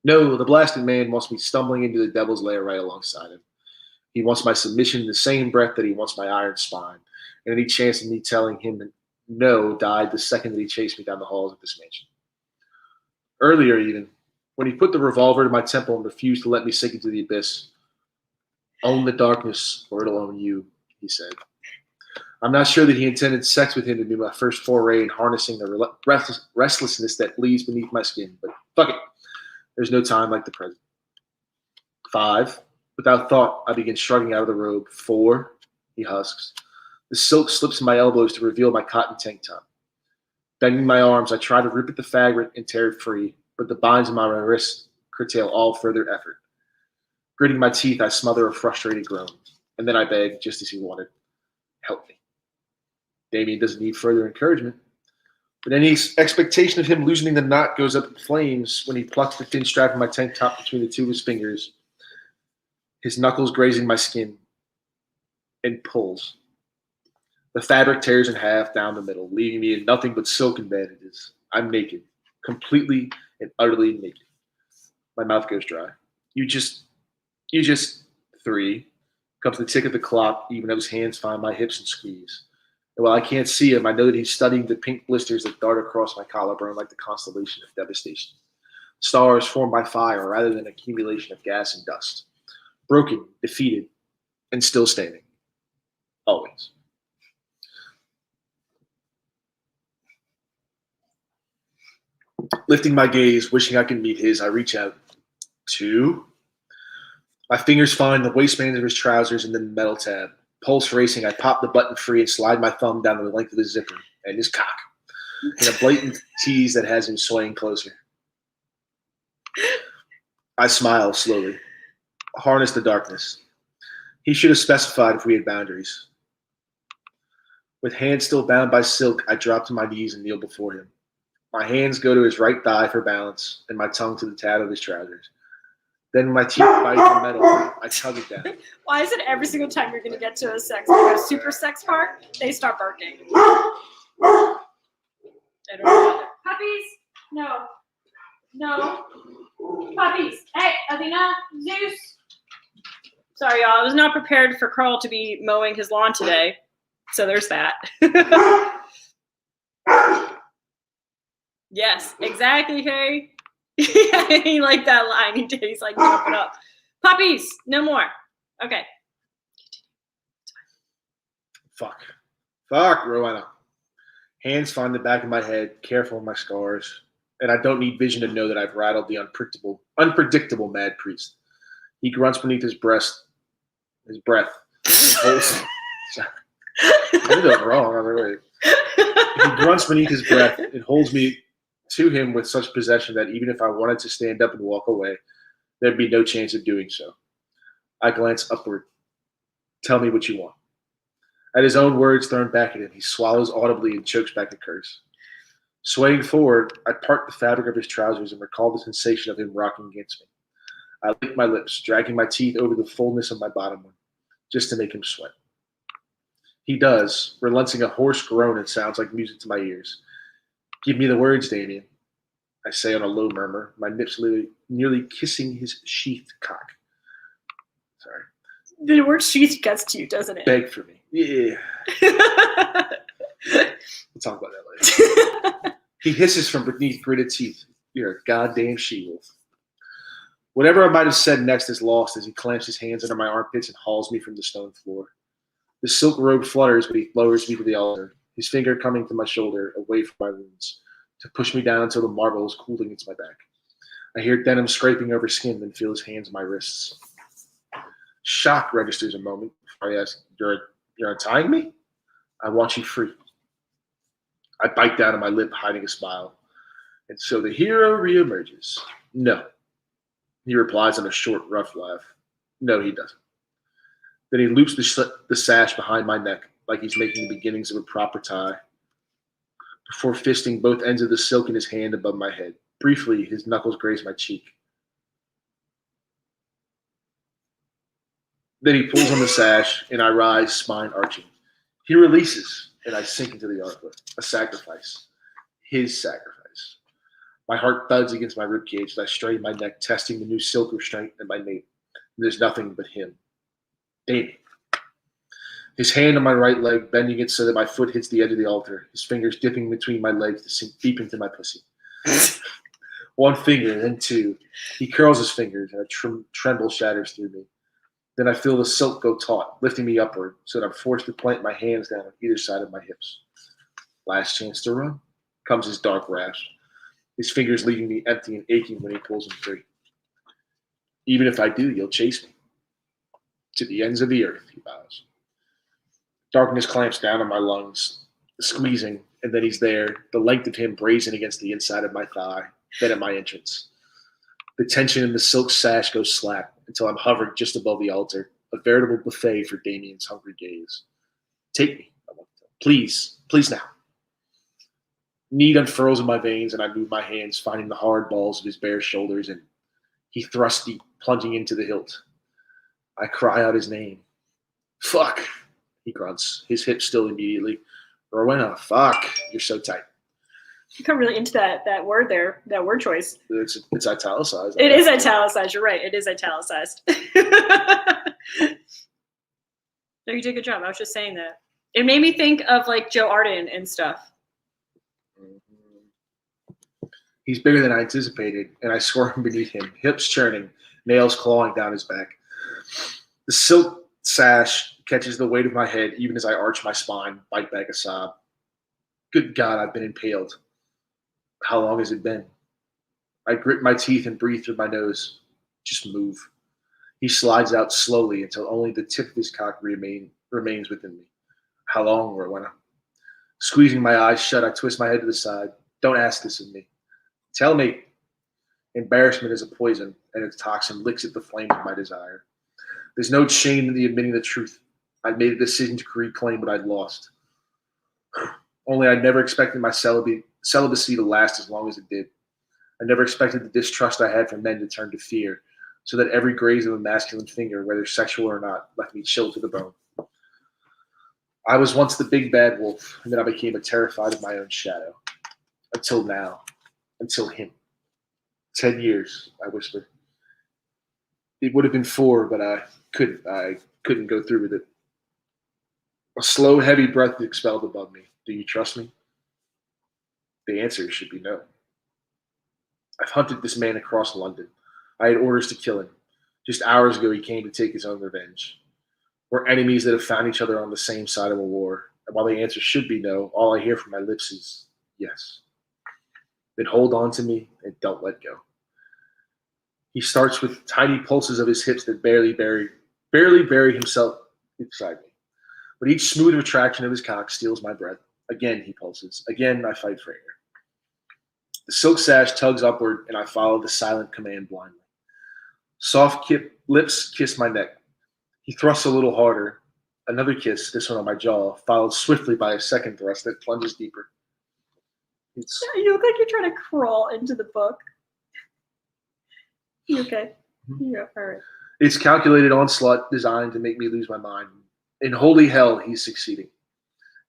No, the blasted man wants me stumbling into the devil's lair right alongside him. He wants my submission in the same breath that he wants my iron spine, and any chance of me telling him no died the second that he chased me down the halls of this mansion. Earlier even, when he put the revolver to my temple and refused to let me sink into the abyss. Own the darkness, or it'll own you, he said. I'm not sure that he intended sex with him to be my first foray in harnessing the restlessness that bleeds beneath my skin, but fuck it. There's no time like the present. 5. Without thought, I begin shrugging out of the robe. 4. He husks. The silk slips in my elbows to reveal my cotton tank top. Bending my arms, I try to rip at the fabric and tear it free, but the binds in my wrists curtail all further effort. Gritting my teeth, I smother a frustrated groan, and then I beg, just as he wanted, help me. Damien doesn't need further encouragement, but any expectation of him loosening the knot goes up in flames when he plucks the thin strap of my tank top between the two of his fingers, his knuckles grazing my skin, and pulls. The fabric tears in half down the middle, leaving me in nothing but silken bandages. I'm naked, completely and utterly naked. My mouth goes dry. You just 3 comes the tick of the clock, even as his hands find my hips and squeeze. And while I can't see him, I know that he's studying the pink blisters that dart across my collarbone like the constellation of devastation. Stars formed by fire rather than accumulation of gas and dust. Broken, defeated, and still standing. Always. Lifting my gaze, wishing I could meet his, I reach out. 2. My fingers find the waistband of his trousers and then the metal tab. Pulse racing, I pop the button free and slide my thumb down the length of his zipper and his cock in a blatant tease that has him swaying closer. I smile slowly. Harness the darkness. He should have specified if we had boundaries. With hands still bound by silk, I drop to my knees and kneel before him. My hands go to his right thigh for balance and my tongue to the tab of his trousers. Then my teeth bite the metal, I tug it down. Why is it every single time you're going to get to a super sex part, they start barking? I don't know. Puppies? No. No. Puppies. Hey, Athena, Zeus. Sorry, y'all. I was not prepared for Carl to be mowing his lawn today. So there's that. Yes, exactly, Harry. Yeah, he liked that line. He did. He's like, jumping up. Puppies, no more. Okay. Fuck, Rowena. Hands find the back of my head, careful of my scars, and I don't need vision to know that I've rattled the unpredictable mad priest. He grunts beneath his breath. And holds. I did that wrong. He grunts beneath his breath and holds me to him with such possession that even if I wanted to stand up and walk away, there'd be no chance of doing so. I glance upward. Tell me what you want. At his own words thrown back at him, he swallows audibly and chokes back a curse. Swaying forward, I part the fabric of his trousers and recall the sensation of him rocking against me. I lick my lips, dragging my teeth over the fullness of my bottom one, just to make him sweat. He does, relenting a hoarse groan that sounds like music to my ears. Give me the words, Damien, I say on a low murmur, my lips nearly kissing his sheathed cock. Sorry. The word sheath gets to you, doesn't it? Beg for me. Yeah. We'll talk about that later. He hisses from beneath gritted teeth. You're a goddamn she-wolf. Whatever I might have said next is lost as he clamps his hands under my armpits and hauls me from the stone floor. The silk robe flutters, but he lowers me to the altar, his finger coming to my shoulder, away from my wounds, to push me down until the marble is cooled against my back. I hear denim scraping over skin, then feel his hands on my wrists. Shock registers a moment before I ask, You're untying me? I want you free. I bite down on my lip, hiding a smile. And so the hero reemerges. No. He replies in a short, rough laugh. No, he doesn't. Then he loops the sash behind my neck, like he's making the beginnings of a proper tie, before fisting both ends of the silk in his hand above my head. Briefly, his knuckles graze my cheek. Then he pulls on the sash, and I rise, spine arching. He releases, and I sink into the armor. A sacrifice. His sacrifice. My heart thuds against my ribcage as I strain my neck, testing the new silk restraint in my nape. There's nothing but him. Damien. His hand on my right leg, bending it so that my foot hits the edge of the altar, his fingers dipping between my legs to sink deep into my pussy. One finger, then two. He curls his fingers, and a tremble shatters through me. Then I feel the silk go taut, lifting me upward, so that I'm forced to plant my hands down on either side of my hips. Last chance to run, comes his dark rasp, his fingers leaving me empty and aching when he pulls them free. Even if I do, you'll chase me. To the ends of the earth, he bows. Darkness clamps down on my lungs, squeezing, and then he's there, the length of him brazen against the inside of my thigh, then at my entrance. The tension in the silk sash goes slack until I'm hovering just above the altar, a veritable buffet for Damien's hungry gaze. Take me, I want to. Please, please now. Need unfurls in my veins, and I move my hands, finding the hard balls of his bare shoulders, and he thrusts deep, plunging into the hilt. I cry out his name. Fuck, he grunts, his hips still immediately. Rowena, fuck, you're so tight. You come really into that word there, that word choice. It's italicized. It is italicized. You're right. It is italicized. No, you did a good job. I was just saying that. It made me think of like Joe Arden and stuff. He's bigger than I anticipated, and I squirm beneath him, hips churning, nails clawing down his back. The silk sash catches the weight of my head even as I arch my spine, bite back a sob. Good God, I've been impaled. How long has it been? I grit my teeth and breathe through my nose. Just move. He slides out slowly until only the tip of his cock remains within me. How long, Rowena? Squeezing my eyes shut, I twist my head to the side. Don't ask this of me. Tell me. Embarrassment is a poison, and its toxin licks at the flame of my desire. There's no shame in the admitting the truth. I'd made a decision to reclaim what I'd lost. Only I never expected my celibacy to last as long as it did. I never expected the distrust I had for men to turn to fear, so that every graze of a masculine finger, whether sexual or not, left me chilled to the bone. I was once the big bad wolf, and then I became terrified of my own shadow. Until now. Until him. 10 years, I whispered. It would have been 4, but I couldn't go through with it. A slow, heavy breath expelled above me. Do you trust me? The answer should be no. I've hunted this man across London. I had orders to kill him. Just hours ago, he came to take his own revenge. We're enemies that have found each other on the same side of a war. And while the answer should be no, all I hear from my lips is yes. Then hold on to me and don't let go. He starts with tiny pulses of his hips that barely bury himself inside me. But each smooth retraction of his cock steals my breath. Again, he pulses. Again, I fight for air. The silk sash tugs upward, and I follow the silent command blindly. Soft lips kiss my neck. He thrusts a little harder. Another kiss, this one on my jaw, followed swiftly by a second thrust that plunges deeper. You look like you're trying to crawl into the book. You okay? Yeah, all right. It's calculated onslaught designed to make me lose my mind. In holy hell, he's succeeding.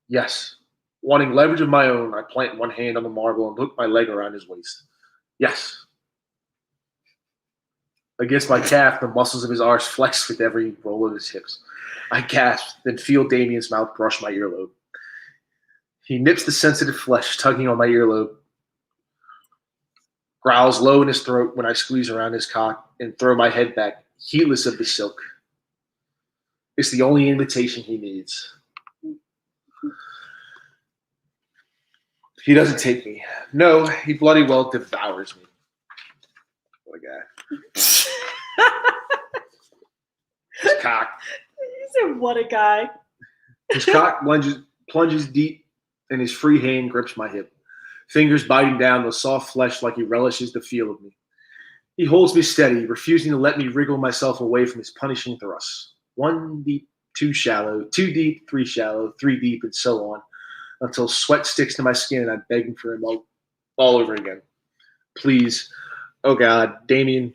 Yes. Wanting leverage of my own, I plant one hand on the marble and hook my leg around his waist. Yes. Against my calf, the muscles of his arse flex with every roll of his hips. I gasp, then feel Damien's mouth brush my earlobe. He nips the sensitive flesh, tugging on my earlobe. Growls low in his throat when I squeeze around his cock and throw my head back, heedless of the silk. It's the only invitation he needs. He doesn't take me. No, he bloody well devours me. What a guy. His cock. You said, what a guy. His cock plunges deep, and his free hand grips my hip, fingers biting down the soft flesh like he relishes the feel of me. He holds me steady, refusing to let me wriggle myself away from his punishing thrusts. 1 deep, 2 shallow, 2 deep, 3 shallow, 3 deep, and so on, until sweat sticks to my skin and I'm begging for him all over again. Please, oh God, Damien,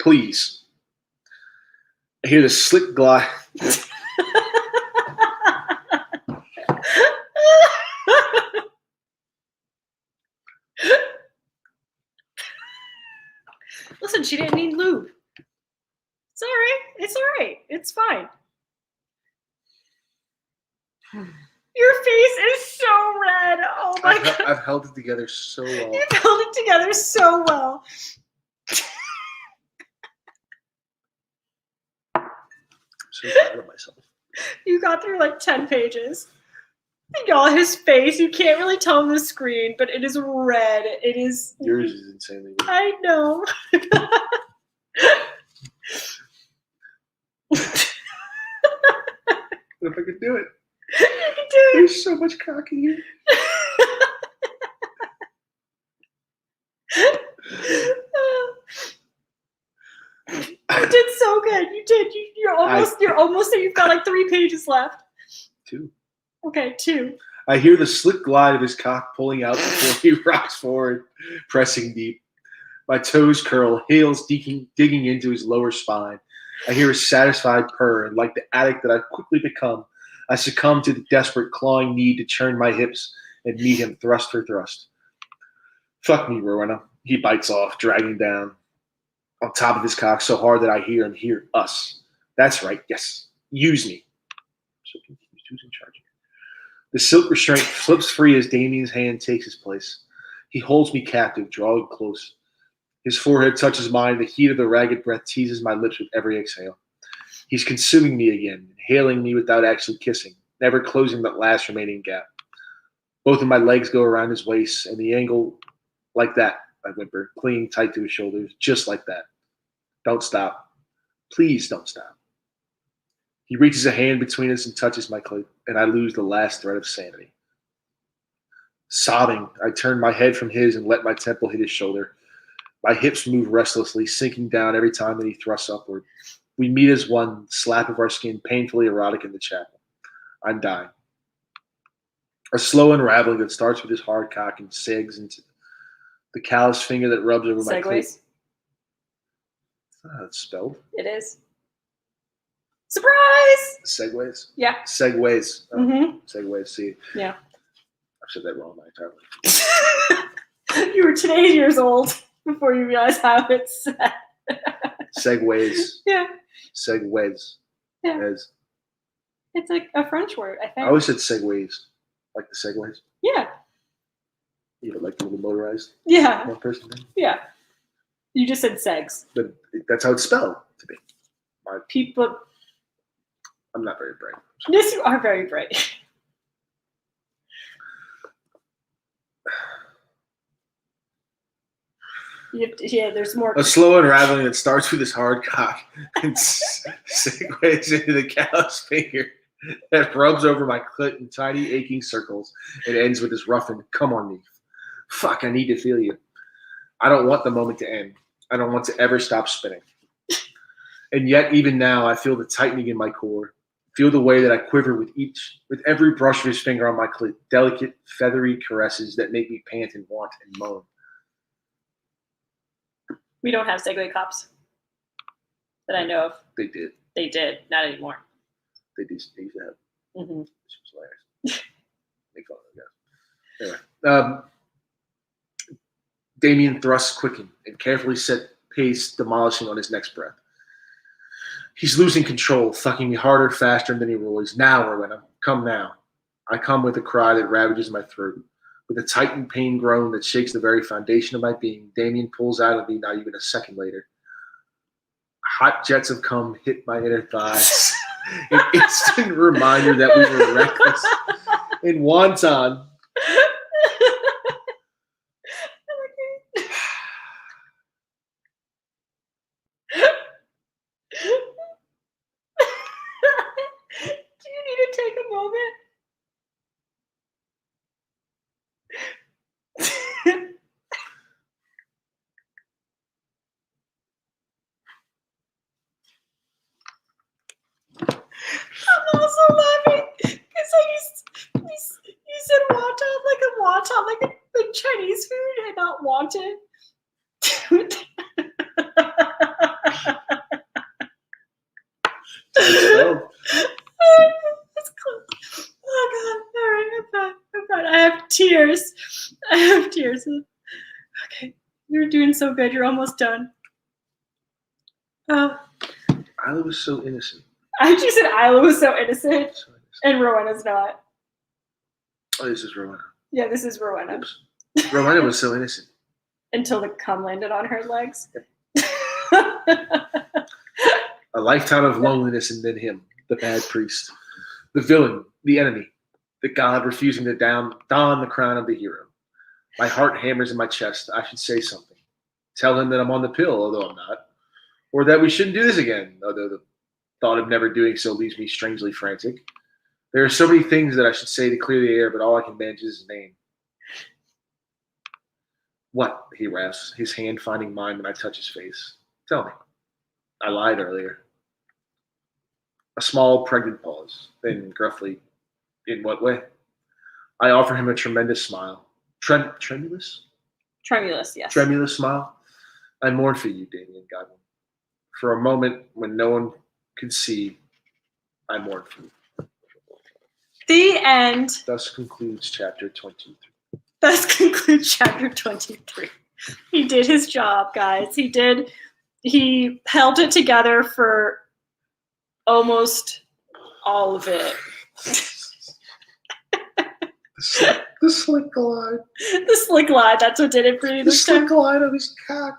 please. I hear the slick glide. Listen, she didn't need lube. It's all right. It's all right. It's fine. Your face is so red. Oh my God. I've held it together so well. You've held it together so well. I'm so proud of myself. You got through like 10 pages. Y'all, his face, you can't really tell on the screen, but it is red. It is. Yours is insanely red. I know. What if I could do it? You can do it. There's so much cock in here. You did so good. You did. You're almost there. You've got like 3 pages left. 2. Okay, 2. I hear the slick glide of his cock pulling out before he rocks forward, pressing deep. My toes curl, heels digging into his lower spine. I hear a satisfied purr, and like the addict that I've quickly become, I succumb to the desperate clawing need to churn my hips and meet him thrust for thrust. Fuck me, Rowena. He bites off, dragging down on top of his cock so hard that I hear him hear us. That's right, yes. Use me. So confused. Who's in charge here? The silk restraint slips free as Damien's hand takes his place. He holds me captive, drawing close. His forehead touches mine. The heat of the ragged breath teases my lips with every exhale. He's consuming me again, inhaling me without actually kissing, never closing that last remaining gap. Both of my legs go around his waist, and the angle like that, I whimper, clinging tight to his shoulders, just like that. Don't stop. Please don't stop. He reaches a hand between us and touches my clit, and I lose the last thread of sanity. Sobbing, I turn my head from his and let my temple hit his shoulder. My hips move restlessly, sinking down every time that he thrusts upward. We meet as one, slap of our skin painfully erotic in the chapel. I'm dying. A slow unraveling that starts with his hard cock and sags into the callous finger that rubs over my clit. Segways. That's not how it's spelled. It is. Surprise! Segways? Yeah. Segways. Oh, Mm-hmm. Segways. See, Yeah. I've said that wrong my entire life. You were 10 years old before you realized how it's said. Segways. Yeah. Segways. Yeah. As It's like a French word, I I think. always said segways. Like the segways. Yeah. You know, like the little motorized Yeah. one person thing. Yeah. You just said segs. But that's how it's spelled to me. People. I'm not very bright. Yes, you are very bright. Yeah, there's more. A slow unraveling that starts with his hard cock and segues into the callous finger that rubs over my clit in tiny aching circles and ends with his roughened, come on me. Fuck, I need to feel you. I don't want the moment to end. I don't want to ever stop spinning. And yet, even now, I feel the tightening in my core. Feel the way that I quiver with every brush of his finger on my clit. Delicate, feathery caresses that make me pant and want and moan. We don't have Segway cops that I know of. They did. They did. Not anymore. They used to have. Mm-hmm. This was hilarious. Make fun of them, guys. Anyway. Damien thrusts quicken and carefully set pace, demolishing on his next breath. He's losing control, thucking me harder, faster, and then he roars. Now, Rowena, come now. I come with a cry that ravages my throat. With a tightened pain groan that shakes the very foundation of my being, Damien pulls out of me not even a second later. Hot jets of cum hit my inner thighs. An instant reminder that we were reckless and wanton. Do you need to take a moment? I'm also laughing because you said wonton like a Chinese food and not wanted. That's close. Oh god! All right, I'm fine. I have tears. Okay, you're doing so good. You're almost done. Oh. Isla was so innocent. She said Isla was so innocent, and Rowena's not. Oh, this is Rowena. Yeah, this is Rowena. Oops. Rowena was so innocent. Until the cum landed on her legs. A lifetime of loneliness and then him, the bad priest. The villain, the enemy. The god refusing to don the crown of the hero. My heart hammers in my chest. I should say something. Tell him that I'm on the pill, although I'm not. Or that we shouldn't do this again, although the thought of never doing so leaves me strangely frantic. There are so many things that I should say to clear the air, but all I can manage is his name. What? He rasps, his hand finding mine when I touch his face. Tell me. I lied earlier. A small, pregnant pause. Then gruffly, in what way? I offer him a tremendous smile. Tremulous? Tremulous, yes. Tremulous smile. I mourn for you, Damien Godwin. For a moment when no one could see, I mourn for you. The end. Thus concludes chapter 23. He did his job, guys. He held it together for almost all of it. The slick glide. The slick glide, that's what did it for you this time. The slick glide of his cock.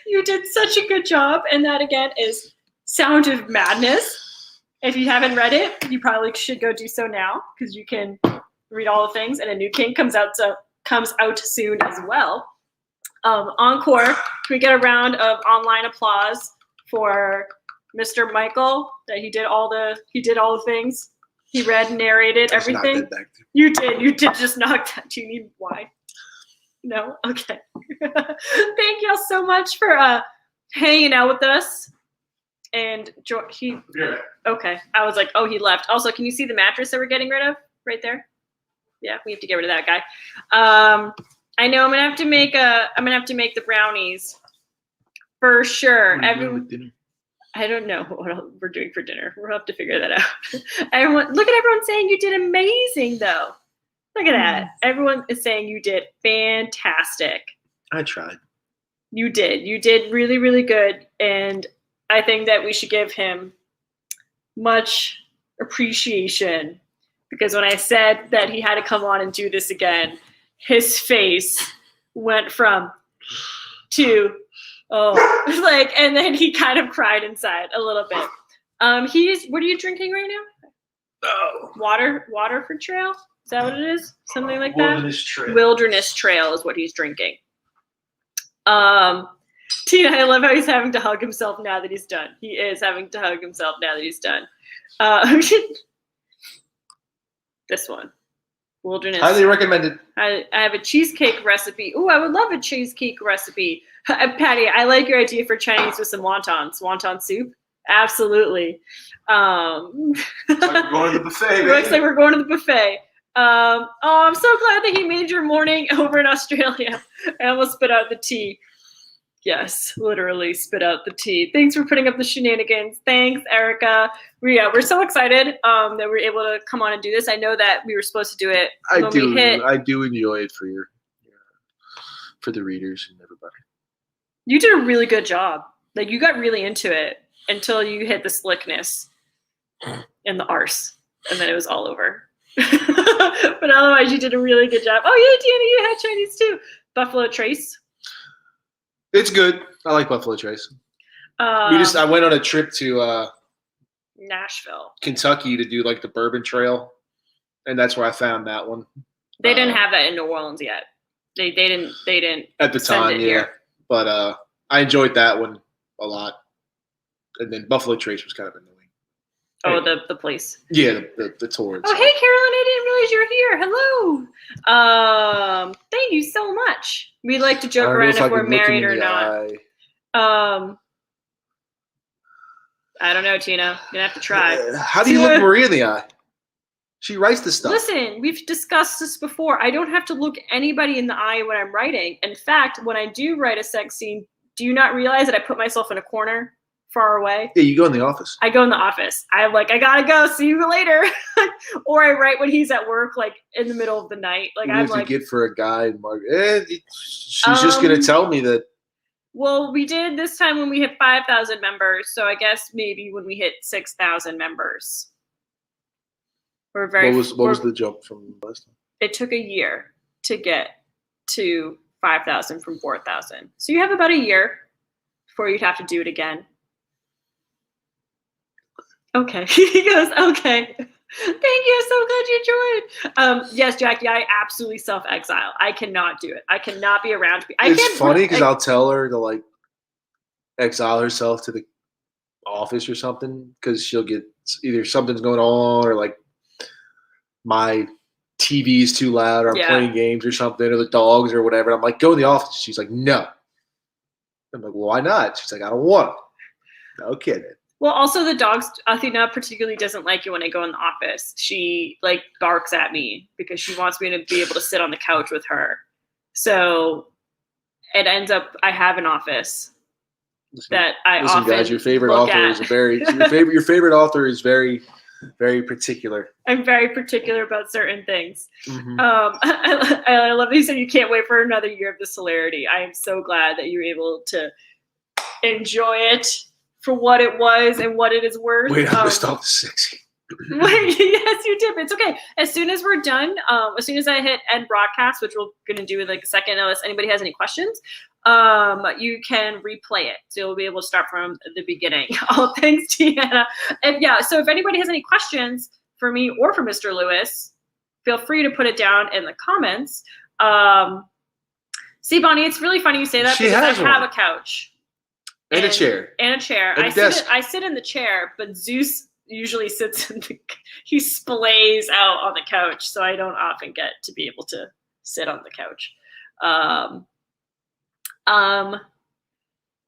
You did such a good job, and that again is Sound of Madness. If you haven't read it, you probably should go do so now, because you can read all the things, and a new king comes out soon as well. Encore, can we get a round of online applause for Mr. Michael, that he did all the things. He read and narrated everything. You did just knock that. Do you need wine? No? Okay. Thank y'all so much for hanging out with us. And okay. I was like, oh, he left. Also, can you see the mattress that we're getting rid of right there? Yeah, we have to get rid of that guy. I know I'm gonna have to make the brownies for sure. I don't know what we're doing for dinner. We'll have to figure that out. Look at everyone saying you did amazing, though. Look at that. Everyone is saying you did fantastic. I tried. You did. You did really, really good. And I think that we should give him much appreciation, because when I said that he had to come on and do this again, his face went from to, and then he kind of cried inside a little bit. What are you drinking right now? Oh. Water for trail? Is that what it is? Something like Wilderness Trail. Wilderness Trail is what he's drinking. Tina, I love how he's having to hug himself now that he's done. He is having to hug himself now that he's done. This one. Wilderness. Highly recommended. I have a cheesecake recipe. Ooh, I would love a cheesecake recipe. Patty, I like your idea for Chinese with some wontons. Wonton soup? Absolutely. It's like we're going to the buffet. Looks like we're going to the buffet. I'm so glad that he made your morning over in Australia. I almost spit out the tea. Yes, literally spit out the tea. Thanks for putting up the shenanigans. Thanks, Erica. We're so excited that we're able to come on and do this. I know that we were supposed to do it when we hit. I do enjoy it for the readers and everybody. You did a really good job. Like, you got really into it until you hit the slickness and the arse, and then it was all over. But otherwise, you did a really good job. Oh, yeah, Deanna, you had Chinese too. Buffalo Trace. It's good. I like Buffalo Trace. I went on a trip to Nashville, Kentucky to do like the Bourbon Trail, and that's where I found that one. They didn't have that in New Orleans yet. They didn't at the time, yeah. Here. But I enjoyed that one a lot. And then Buffalo Trace was kind of annoying. Oh, the place. Yeah, the tour. Oh, hey, Carolyn, I didn't realize you were here. Hello. Thank you so much. We like to joke around if we're married or not. I don't know, Tina. You're going to have to try. How do you look Maria in the eye? She writes this stuff. Listen, we've discussed this before. I don't have to look anybody in the eye when I'm writing. In fact, when I do write a sex scene, do you not realize that I put myself in a corner far away? Yeah, you go in the office. I go in the office. I'm like, I gotta go. See you later. Or I write when he's at work, like in the middle of the night. Like, I'm like, get for a guy, she's just gonna tell me that. Well, we did this time when we hit 5,000 members. So I guess maybe when we hit 6,000 members. We're very. What was the jump from last time? It took a year to get to 5,000 from 4,000. So you have about a year before you'd have to do it again. Okay. He goes, okay. Thank you. So glad you enjoyed. Yes, Jackie, I absolutely self-exile. I cannot do it. I cannot be around people. It's funny because I'll tell her to like exile herself to the office or something because she'll get either something's going on or like my TV is too loud or I'm playing games or something or the dogs or whatever. I'm like, go in the office. She's like, no. I'm like, well, why not? She's like, I don't want to. No kidding. Well, also the dogs, Athena particularly doesn't like it when I go in the office. She like barks at me because she wants me to be able to sit on the couch with her. So it ends up, I have an office that I often guys, your favorite author is your favorite author is very, very particular. I'm very particular about certain things. Mm-hmm. I love that you said you can't wait for another year of this hilarity. I am so glad that you were able to enjoy it for what it was and what it is worth. Wait, I'm going to stop the sexy. Yes, you did. But it's okay. As soon as we're done, as soon as I hit end broadcast, which we're going to do in like a second, unless anybody has any questions, you can replay it. So you'll be able to start from the beginning. Oh, thanks, Deanna. And yeah, so if anybody has any questions for me or for Mr. Lewis, feel free to put it down in the comments. See, Bonnie, it's really funny you say that because I have a couch. And a chair. And a chair. I sit in the chair, but Zeus usually sits he splays out on the couch, so I don't often get to be able to sit on the couch.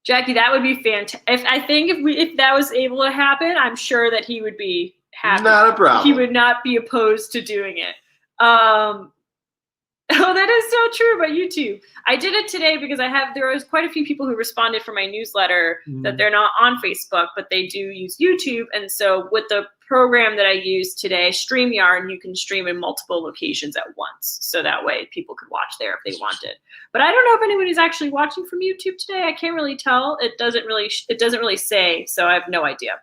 Jackie, that would be fantastic. If that was able to happen, I'm sure that he would be happy. Not a problem. He would not be opposed to doing it. Oh, that is so true about YouTube. I did it today because there was quite a few people who responded for my newsletter that they're not on Facebook, but they do use YouTube. And so with the program that I used today, StreamYard, you can stream in multiple locations at once. So that way people could watch there if they wanted. But I don't know if anybody's actually watching from YouTube today. I can't really tell. It doesn't really say, so I have no idea.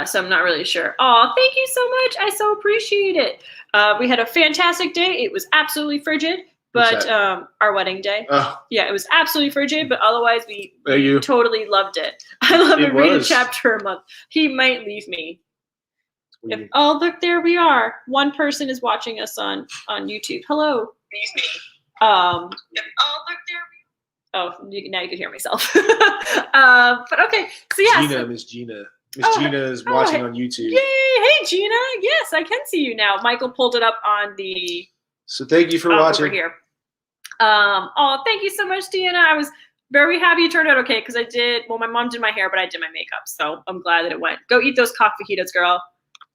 So I'm not really sure. Oh, thank you so much. I so appreciate it. We had a fantastic day. It was absolutely frigid, but our wedding day. Yeah, it was absolutely frigid, but otherwise we totally loved it. I love it. Read a chapter a month. He might leave me. Look, there we are. One person is watching us on YouTube. Hello. Look, there we are. Oh, now you can hear myself. But okay. So yeah. Miss Gina. Miss Gina is watching on YouTube. Yay! Hey, Gina. Yes, I can see you now. Michael pulled it up on the. So thank you for watching. Over here. Oh, thank you so much, Deanna. I was very happy it turned out okay because I did. Well, my mom did my hair, but I did my makeup, so I'm glad that it went. Go eat those cock fajitas, girl.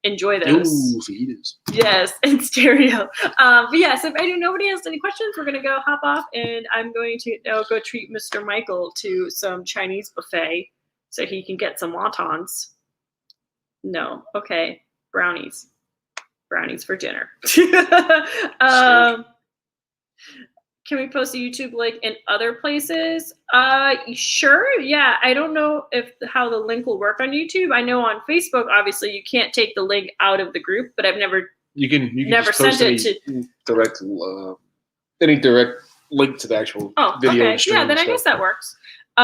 Enjoy those. Ooh, fajitas. Yes, in stereo. But yes, if nobody has any questions, we're gonna go hop off, and I'm going to go treat Mr. Michael to some Chinese buffet so he can get some wontons. No, okay, brownies for dinner. Can we post a YouTube link in other places? Sure. Yeah. I don't know how the link will work on YouTube. I know on Facebook, obviously, you can't take the link out of the group, but I've never you can never just post sent it to any direct link to the actual video. Okay. Yeah, then I guess that works. But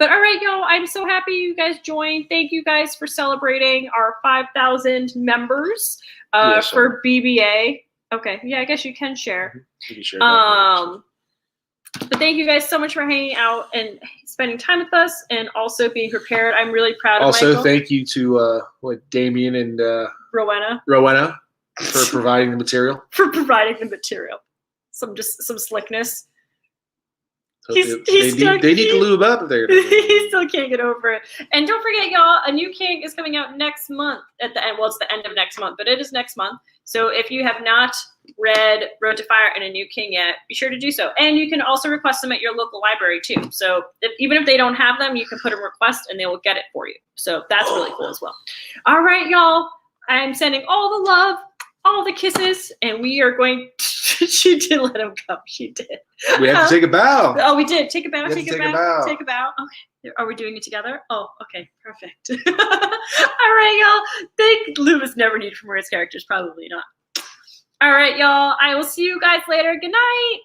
all right, y'all, I'm so happy you guys joined. Thank you guys for celebrating our 5,000 members for BBA. Okay, yeah, I guess you can share. You can share but thank you guys so much for hanging out and spending time with us, and also being prepared. I'm really proud of Michael. Also, thank you to Damien and Rowena for providing the material. Some slickness. They need to lube up if they're gonna he still can't get over it. And don't forget, y'all, a new King is coming out next month at the end. Well, it's the end of next month, but it is next month. So if you have not read Road to Fire and A New King yet, be sure to do so. And you can also request them at your local library too. So even if they don't have them, you can put a request and they will get it for you. So that's really cool as well. All right, y'all. I'm sending all the love, all the kisses, and we are going. She did let him go. She did. We have to take a bow. Oh, we did. Take a bow. Take a bow. Take a bow. Okay. Are we doing it together? Oh, okay. Perfect. All right, y'all. Think lube is never needed for Maria's characters. Probably not. All right, y'all. I will see you guys later. Good night.